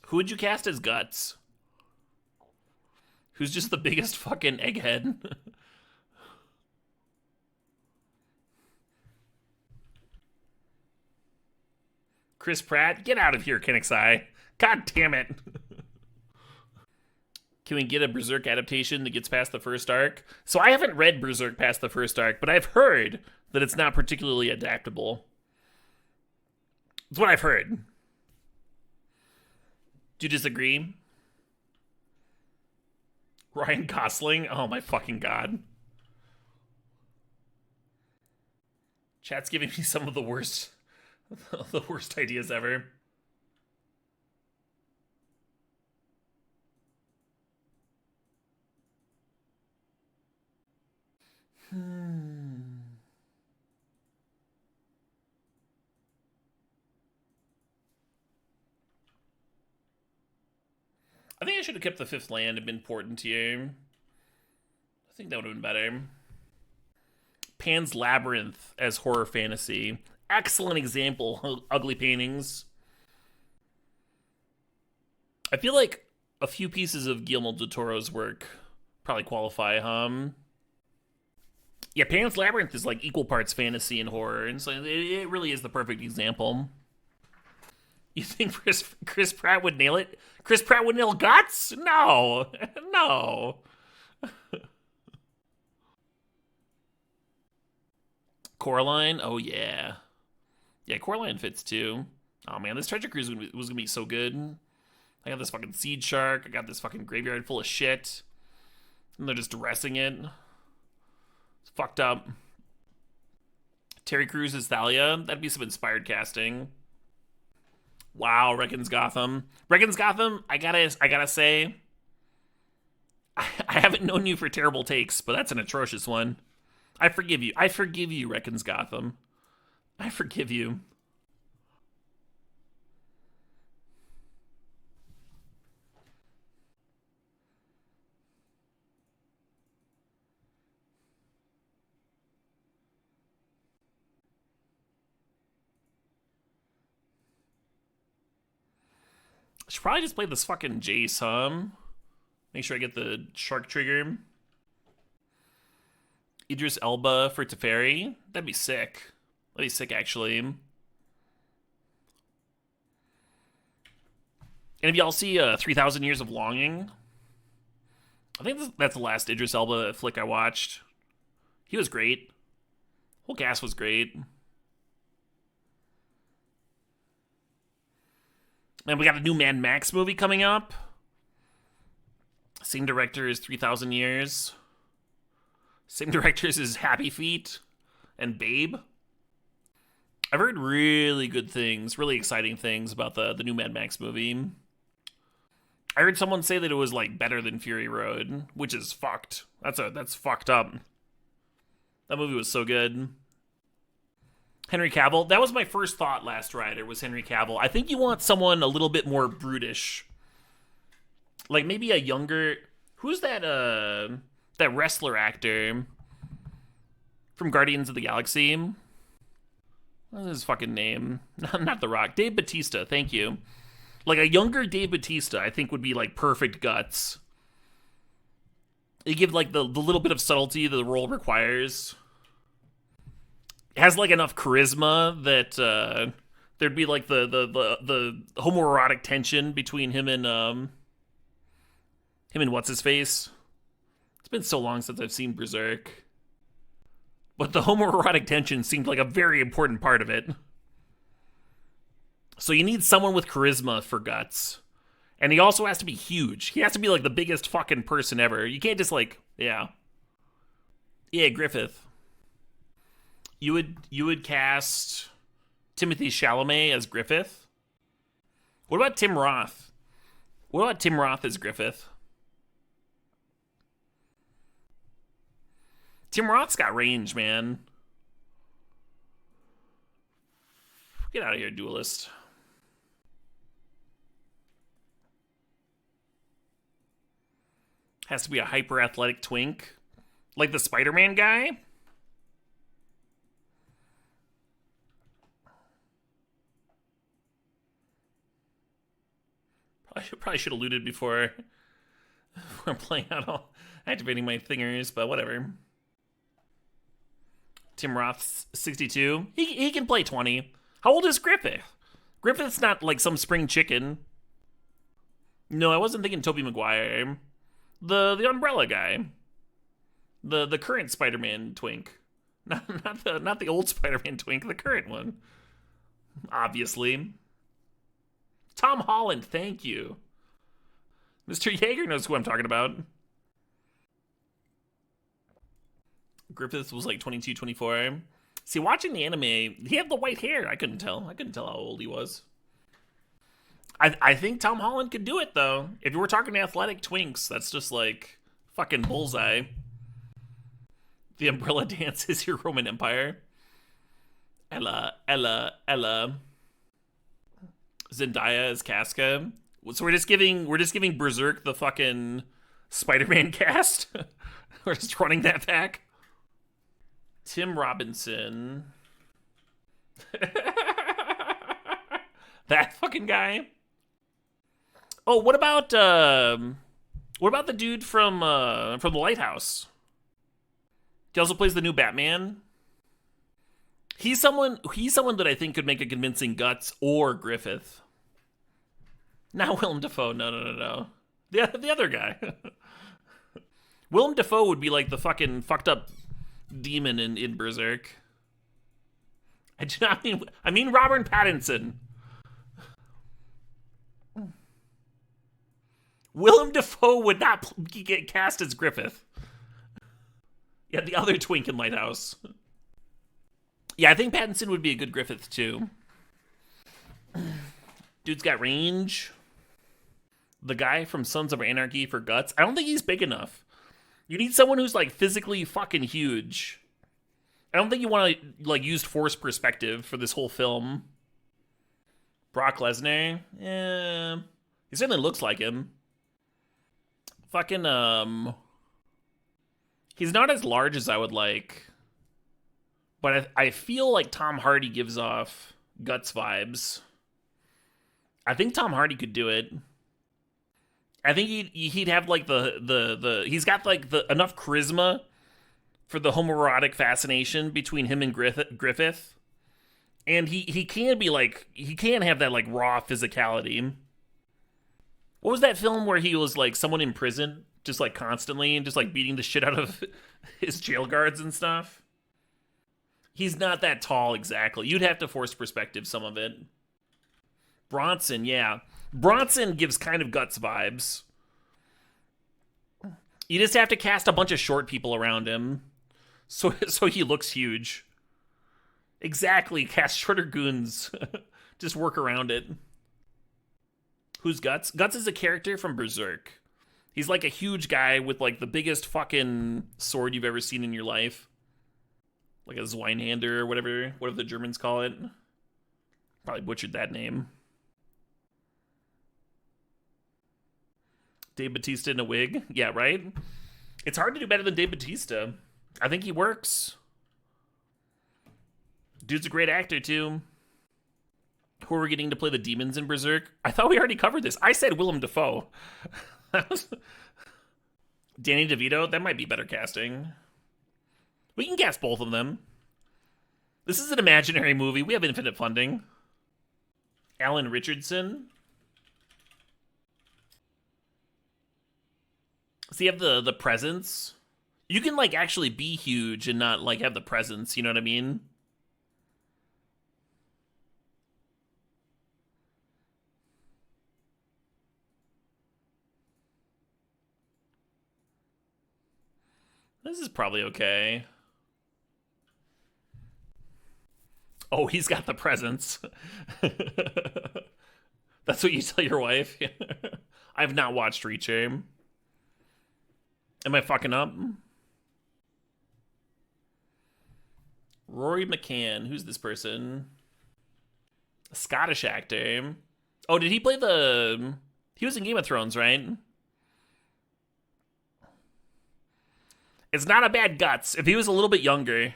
Who would you cast as Guts? Who's just the biggest fucking egghead? Chris Pratt? Get out of here, Kenixai. God damn it. Can we get a Berserk adaptation that gets past the first arc? So I haven't read Berserk past the first arc, but I've heard that it's not particularly adaptable. That's what I've heard. Do you disagree? Ryan Gosling? Oh my fucking god. Chat's giving me some of the worst ideas ever. I think I should have kept the Fifth Land and been important to you. I think that would have been better. Pan's Labyrinth as horror fantasy. Excellent example, Ugly Paintings. I feel like a few pieces of Guillermo del Toro's work probably qualify, Yeah, Pan's Labyrinth is like equal parts fantasy and horror, and so it really is the perfect example. You think Chris Pratt would nail it? Chris Pratt would nail Guts? No. No. Coraline? Oh, yeah. Yeah, Coraline fits too. Oh, man, this Treasure Cruise was gonna be so good. I got this fucking seed shark. I got this fucking graveyard full of shit. And they're just dressing it. It's fucked up. Terry Crews as Thalia. That'd be some inspired casting. Wow, Reckons Gotham. Reckons Gotham, I gotta say, I haven't known you for terrible takes, but that's an atrocious one. I forgive you. I forgive you, Reckons Gotham. I forgive you. I should probably just play this fucking Jace, Make sure I get the shark trigger. Idris Elba for Teferi. That'd be sick. That'd be sick, actually. And if y'all see 3,000 Years of Longing, I think that's the last Idris Elba flick I watched. He was great. Whole cast was great. And we got a new Mad Max movie coming up. Same director as 3,000 Years. Same directors as Happy Feet and Babe. I've heard really good things, really exciting things about the new Mad Max movie. I heard someone say that it was like better than Fury Road, which is fucked. That's fucked up. That movie was so good. Henry Cavill. That was my first thought last Rider, was Henry Cavill. I think you want someone a little bit more brutish. Like maybe a younger... Who's that wrestler actor from Guardians of the Galaxy? What's his fucking name? Not The Rock. Dave Bautista, thank you. Like a younger Dave Bautista, I think would be like perfect Guts. You give like the little bit of subtlety that the role requires. It has like enough charisma that There'd be like the homoerotic tension between him and what's his face. It's been so long since I've seen Berserk. But the homoerotic tension seemed like a very important part of it. So you need someone with charisma for Guts. And he also has to be huge. He has to be like the biggest fucking person ever. You can't just like, yeah. Yeah, Griffith. You would cast Timothy Chalamet as Griffith? What about Tim Roth? What about Tim Roth as Griffith? Tim Roth's got range, man. Get out of here, duelist. Has to be a hyper athletic twink. Like the Spider-Man guy? I probably should have looted before we're playing out all activating my thingers, but whatever. Tim Roth's 62. He can play 20. How old is Griffith? Griffith's not like some spring chicken. No, I wasn't thinking Tobey Maguire. The umbrella guy. The current Spider-Man twink. Not the old Spider-Man twink, the current one. Obviously. Tom Holland, thank you. Mr. Yeager knows who I'm talking about. Griffith was like 22, 24. See, watching the anime, he had the white hair. I couldn't tell how old he was. I think Tom Holland could do it, though. If you were talking athletic twinks, that's just like fucking bullseye. The umbrella dance is your Roman Empire. Ella. Zendaya as Casca. So we're just giving Berserk the fucking Spider-Man cast. We're just running that back. Tim Robinson. That fucking guy. Oh, what about the dude from the Lighthouse? He also plays the new Batman. He's someone that I think could make a convincing Guts or Griffith. Not Willem Dafoe. No. The other guy. Willem Dafoe would be like the fucking fucked up demon in Berserk. I mean Robert Pattinson. Willem Dafoe would not get cast as Griffith. Yeah, the other twink in Lighthouse. Yeah, I think Pattinson would be a good Griffith, too. Dude's got range. The guy from Sons of Anarchy for Guts. I don't think he's big enough. You need someone who's, like, physically fucking huge. I don't think you want to, like, use force perspective for this whole film. Brock Lesnar? Yeah. He certainly looks like him. Fucking, he's not as large as I would like. But I feel like Tom Hardy gives off Guts vibes. I think Tom Hardy could do it. I think he'd have like he's got like enough charisma for the homoerotic fascination between him and Griffith. And he can be like, he can have that like raw physicality. What was that film where he was like someone in prison just like constantly and just like beating the shit out of his jail guards and stuff? He's not that tall exactly. You'd have to force perspective some of it. Bronson, yeah. Bronson gives kind of Guts vibes. You just have to cast a bunch of short people around him. So he looks huge. Exactly. Cast shorter goons. Just work around it. Who's Guts? Guts is a character from Berserk. He's like a huge guy with like the biggest fucking sword you've ever seen in your life. Like a Zweinhander or whatever the Germans call it. Probably butchered that name. Dave Bautista in a wig? Yeah, right? It's hard to do better than Dave Bautista. I think he works. Dude's a great actor, too. Who are we getting to play the demons in Berserk? I thought we already covered this. I said Willem Dafoe. Danny DeVito? That might be better casting. We can cast both of them. This is an imaginary movie. We have infinite funding. Alan Richardson. So you have the presence. You can like actually be huge and not like have the presence, you know what I mean? This is probably okay. Oh, he's got the presence. That's what you tell your wife? I've not watched Reach-Aim. Am I fucking up? Rory McCann. Who's this person? A Scottish actor. Oh, did he play the... He was in Game of Thrones, right? It's not a bad Guts. If he was a little bit younger...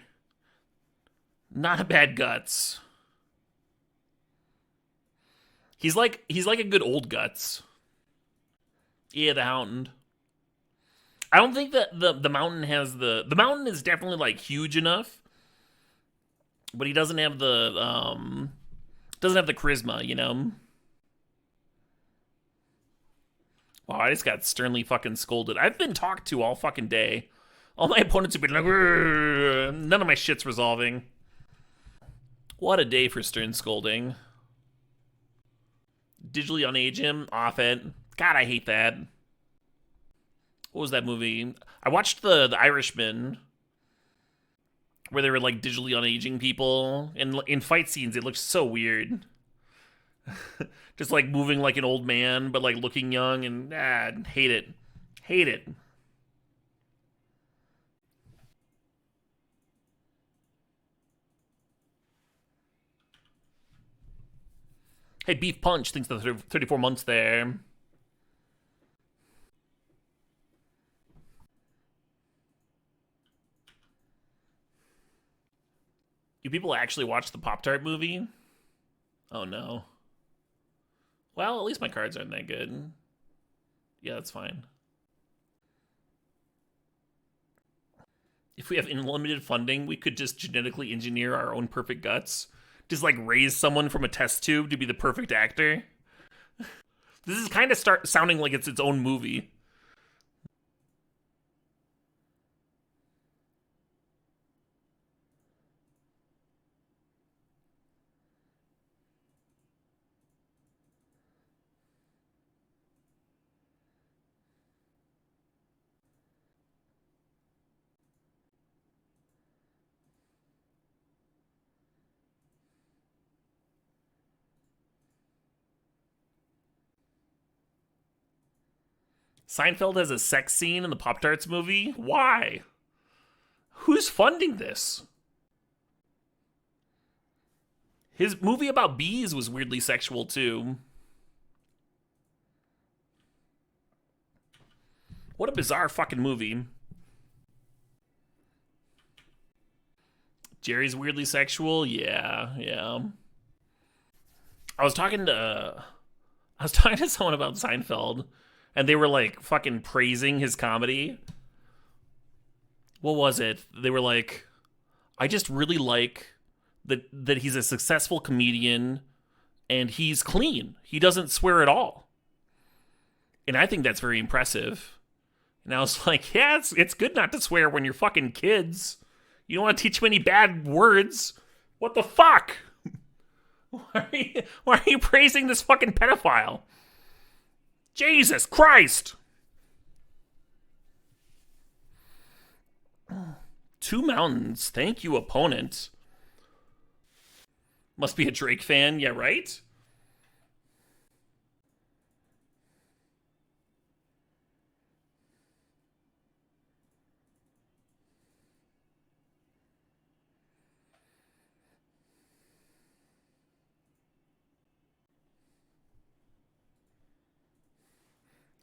Not a bad Guts. He's like a good old Guts. Yeah, the Hound. I don't think that the Mountain has the Mountain is definitely like huge enough, but he doesn't have the charisma, you know. Wow, I just got sternly fucking scolded. I've been talked to all fucking day. All my opponents have been like, none of my shit's resolving. What a day for stern scolding. Digitally unage him, off it. God, I hate that. What was that movie? I watched the Irishman, where they were like digitally unaging people. And in fight scenes, it looked so weird. Just like moving like an old man, but like looking young, and hate it. Hate it. Hey, Beef Punch thinks the 34 months there. Do people actually watch the Pop-Tart movie? Oh no. Well, at least my cards aren't that good. Yeah, that's fine. If we have unlimited funding, we could just genetically engineer our own perfect guts. Just like raise someone from a test tube to be the perfect actor. This is kind of sounding like it's its own movie. Seinfeld has a sex scene in the Pop-Tarts movie? Why? Who's funding this? His movie about bees was weirdly sexual too. What a bizarre fucking movie. Jerry's weirdly sexual? Yeah. I was talking to someone about Seinfeld, and they were like fucking praising his comedy. What was it? They were like, I just really like that he's a successful comedian and he's clean. He doesn't swear at all. And I think that's very impressive. And I was like, yeah, it's good not to swear when you're fucking kids. You don't want to teach them any bad words. What the fuck? Why are you praising this fucking pedophile? Jesus Christ! Two mountains. Thank you, opponent. Must be a Drake fan. Yeah, right?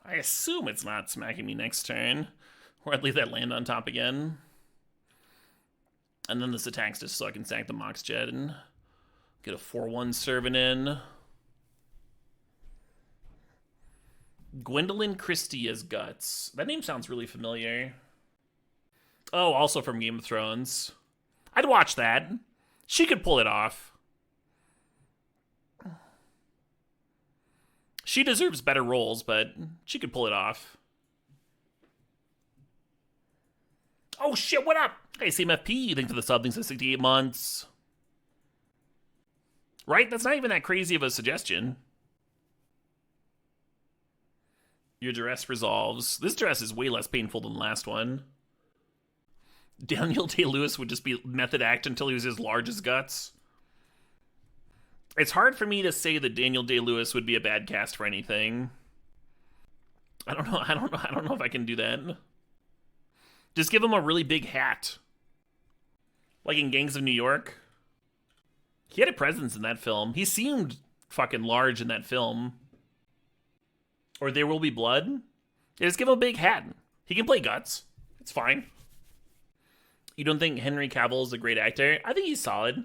I assume it's not smacking me next turn. Or I'd leave that land on top again. And then this attacks just so I can sack the Mox Jet and get a 4-1 serving in. Gwendolyn Christie as Guts. That name sounds really familiar. Oh, also from Game of Thrones. I'd watch that. She could pull it off. She deserves better roles, but she could pull it off. Oh shit, what up? Hey, CMFP, thanks for the sub, thanks for 68 months. Right? That's not even that crazy of a suggestion. Your duress resolves. This duress is way less painful than the last one. Daniel Day-Lewis would just be method act until he was as large as Guts. It's hard for me to say that Daniel Day-Lewis would be a bad cast for anything. I don't know if I can do that. Just give him a really big hat. Like in Gangs of New York. He had a presence in that film. He seemed fucking large in that film. Or There Will Be Blood. Yeah, just give him a big hat. He can play Guts. It's fine. You don't think Henry Cavill is a great actor? I think he's solid.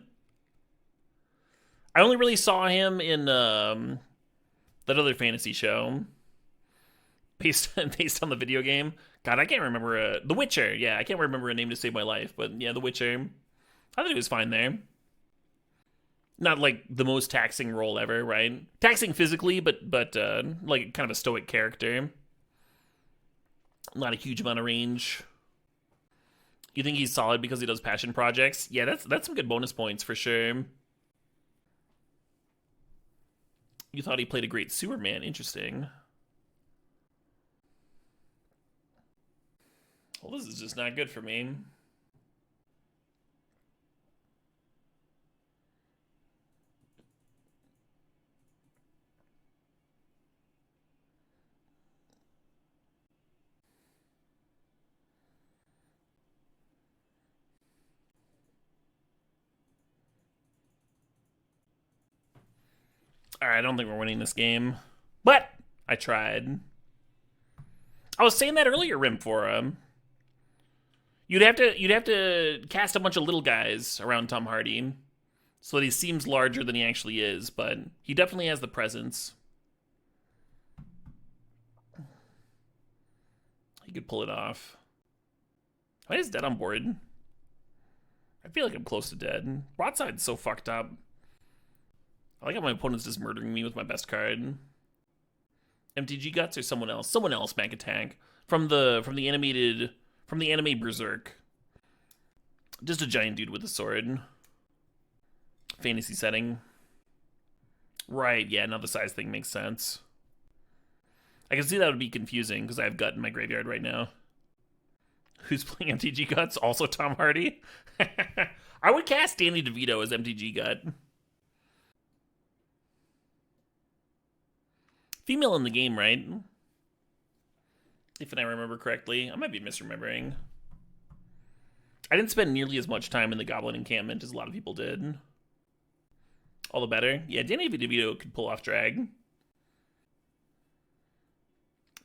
I only really saw him in that other fantasy show. Based on the video game. God, I can't remember. The Witcher. Yeah, I can't remember a name to save my life. But yeah, The Witcher. I thought he was fine there. Not like the most taxing role ever, right? Taxing physically, but like kind of a stoic character. Not a huge amount of range. You think he's solid because he does passion projects? Yeah, that's some good bonus points for sure. You thought he played a great sewer man. Interesting. Well, this is just not good for me. Alright, I don't think we're winning this game. But I tried. I was saying that earlier, Rim Forum. You'd have to cast a bunch of little guys around Tom Hardy so that he seems larger than he actually is, but he definitely has the presence. He could pull it off. Am I just dead on board? I feel like I'm close to dead. Broadside's so fucked up. I like how my opponent's just murdering me with my best card. MTG Guts or someone else? Someone else, Mac Attack. From the anime Berserk. Just a giant dude with a sword. Fantasy setting. Right, yeah, now the size thing makes sense. I can see that would be confusing because I have Gut in my graveyard right now. Who's playing MTG Guts? Also Tom Hardy? I would cast Danny DeVito as MTG Gut. Female in the game, right? If I remember correctly. I might be misremembering. I didn't spend nearly as much time in the Goblin encampment as a lot of people did. All the better. Yeah, Danny DeVito could pull off drag.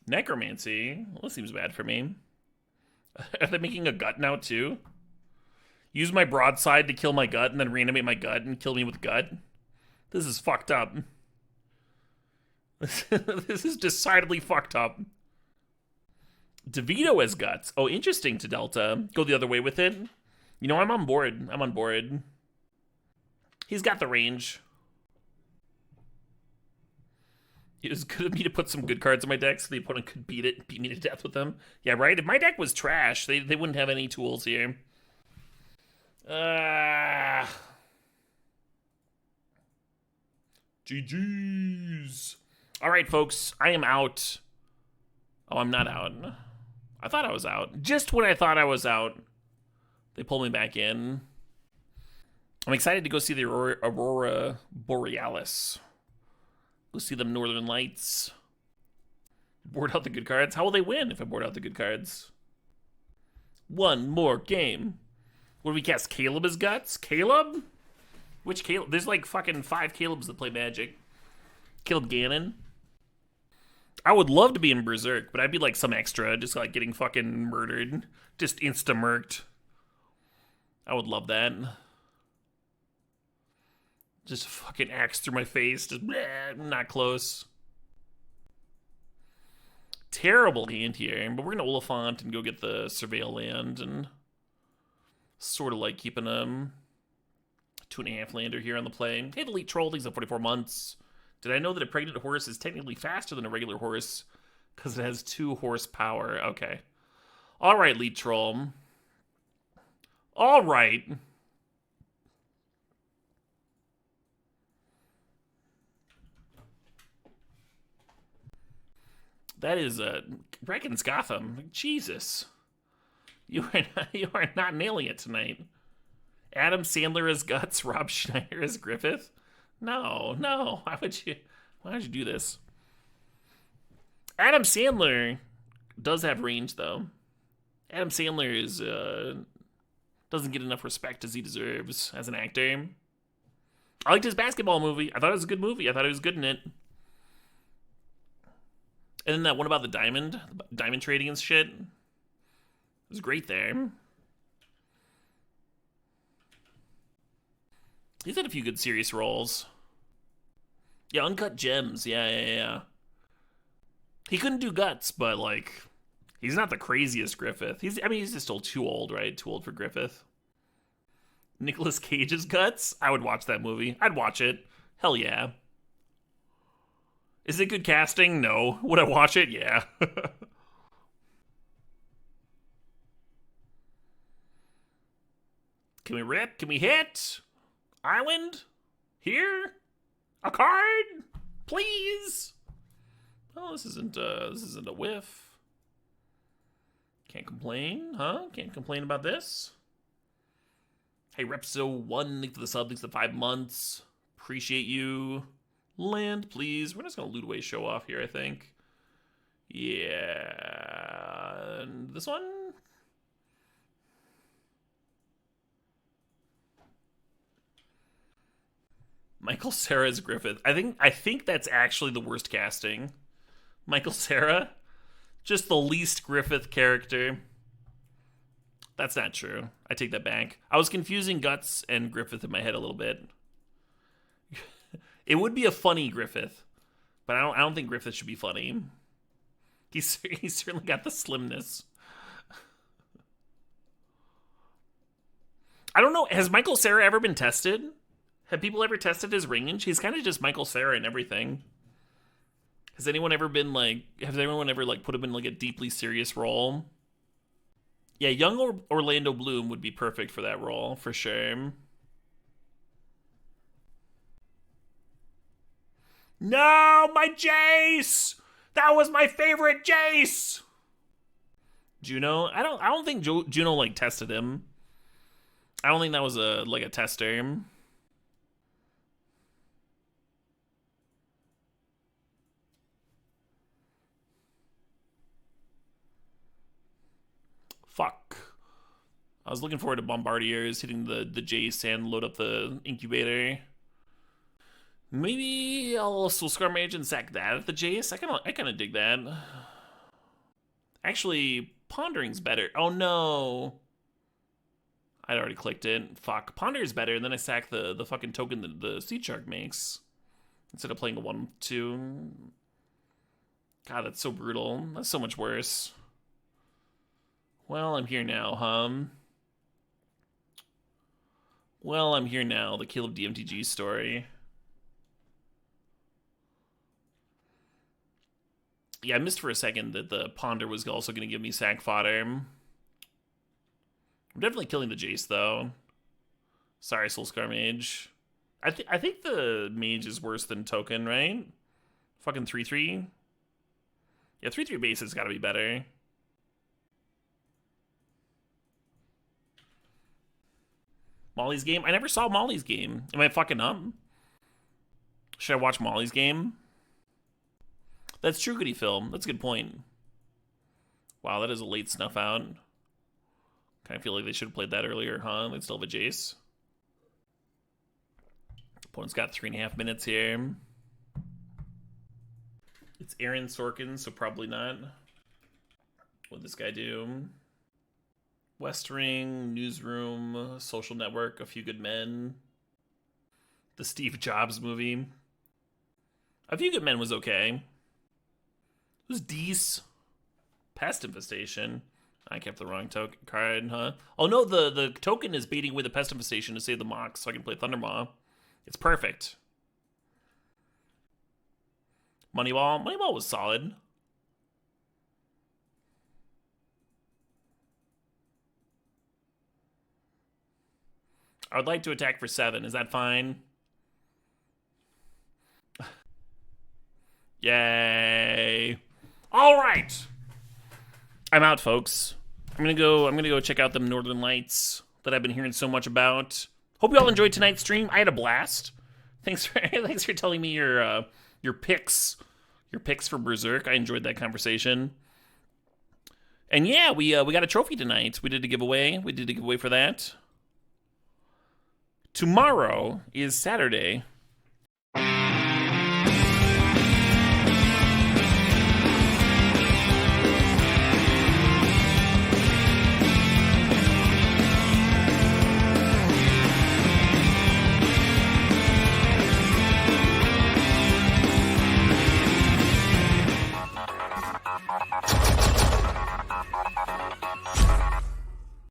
Necromancy. Well, this seems bad for me. Are they making a Gut now, too? Use my broadside to kill my Gut and then reanimate my Gut and kill me with Gut? This is fucked up. This is decidedly fucked up. DeVito as Guts. Oh, interesting to Delta. Go the other way with it. You know, I'm on board. I'm on board. He's got the range. It was good of me to put some good cards in my deck so the opponent could beat me to death with them. Yeah, right? If my deck was trash, they wouldn't have any tools here. GG's. All right, folks. I am out. Oh, I'm not out. I thought I was out. Just when I thought I was out, they pulled me back in. I'm excited to go see the Aurora Borealis. Go see them Northern Lights. Board out the good cards. How will they win if I board out the good cards? One more game. What do we cast? Caleb as Guts? Caleb? Which Caleb? There's like fucking 5 Calebs that play Magic. Caleb Gannon. I would love to be in Berserk, but I'd be like some extra, just like getting fucking murdered. Just insta-murked. I would love that. Just fucking axe through my face. Just bleh, not close. Terrible hand here, but we're gonna Oliphant and go get the Surveil land and sort of like keeping 2.5 lander here on the play. Hey, Elite Troll, thanks for 44 months. Did I know that a pregnant horse is technically faster than a regular horse because it has 2 horsepower? Okay. All right, Lead Troll. All right. That is Brecken's Gotham. Jesus. You are not nailing it tonight. Adam Sandler as Guts, Rob Schneider as Griffith? No. Why would you do this? Adam Sandler does have range though. Adam Sandler is doesn't get enough respect as he deserves as an actor. I liked his basketball movie. I thought it was a good movie. I thought he was good in it. And then that one about the diamond trading and shit. It was great there. He's had a few good serious roles. Yeah, Uncut Gems. Yeah. He couldn't do Guts, but like, he's not the craziest Griffith. He's just still too old, right? Too old for Griffith. Nicolas Cage's Guts? I would watch that movie. I'd watch it. Hell yeah. Is it good casting? No. Would I watch it? Yeah. Can we rip? Can we hit? Island? Here? A card? Please? Oh, this isn't a whiff. Can't complain, huh? Can't complain about this. Hey, Repso1, thanks for the sub, thanks for the 5 months. Appreciate you. Land, please. We're just gonna loot away show off here, I think. Yeah. And this one? Michael Cera's Griffith. I think that's actually the worst casting. Michael Cera, just the least Griffith character. That's not true. I take that back. I was confusing Guts and Griffith in my head a little bit. It would be a funny Griffith, but I don't think Griffith should be funny. He's certainly got the slimness. I don't know. Has Michael Cera ever been tested? Have people ever tested his range? He's kind of just Michael Cera and everything. Has anyone ever been like? Has anyone ever like put him in like a deeply serious role? Yeah, young Orlando Bloom would be perfect for that role for sure. No, my Jace! That was my favorite Jace! Juno? I don't think Juno like tested him. I don't think that was a tester. Fuck. I was looking forward to Bombardiers hitting the Jace and load up the incubator. Maybe I'll Soulscar Mage and sack that at the Jace. I kind of dig that. Actually, Pondering's better. Oh no. I'd already clicked it. Fuck. Ponder's better, and then I sack the fucking token that the Sea Shark makes. Instead of playing a 1-2. God, that's so brutal. That's so much worse. Well, I'm here now, Well, I'm here now. The Caleb DMTG story. Yeah, I missed for a second that the Ponder was also going to give me sack fodder. I'm definitely killing the Jace, though. Sorry, Soulscar Mage. I think the Mage is worse than Token, right? Fucking 3-3? Yeah, 3-3 base has got to be better. Molly's game? I never saw Molly's game. Am I fucking up? Should I watch Molly's game? That's true, Goody Film. That's a good point. Wow, that is a late snuff out. Kind of feel like they should have played that earlier, huh? They'd still have a Jace. Opponent's got 3.5 minutes here. It's Aaron Sorkin, so probably not. What'd this guy do? West Ring, Newsroom, Social Network, A Few Good Men. The Steve Jobs movie. A Few Good Men was okay. It was Dees. Pest Infestation. I kept the wrong token card, huh? Oh no, the token is baiting away the Pest Infestation to save the Mox so I can play Thundermaw. It's perfect. Moneyball was solid. I would like to attack for 7. Is that fine? Yay. All right. I'm out, folks. I'm gonna go check out them Northern Lights that I've been hearing so much about. Hope you all enjoyed tonight's stream. I had a blast. Thanks for telling me your picks for Berserk. I enjoyed that conversation. And yeah, we got a trophy tonight. We did a giveaway. For that. Tomorrow is Saturday.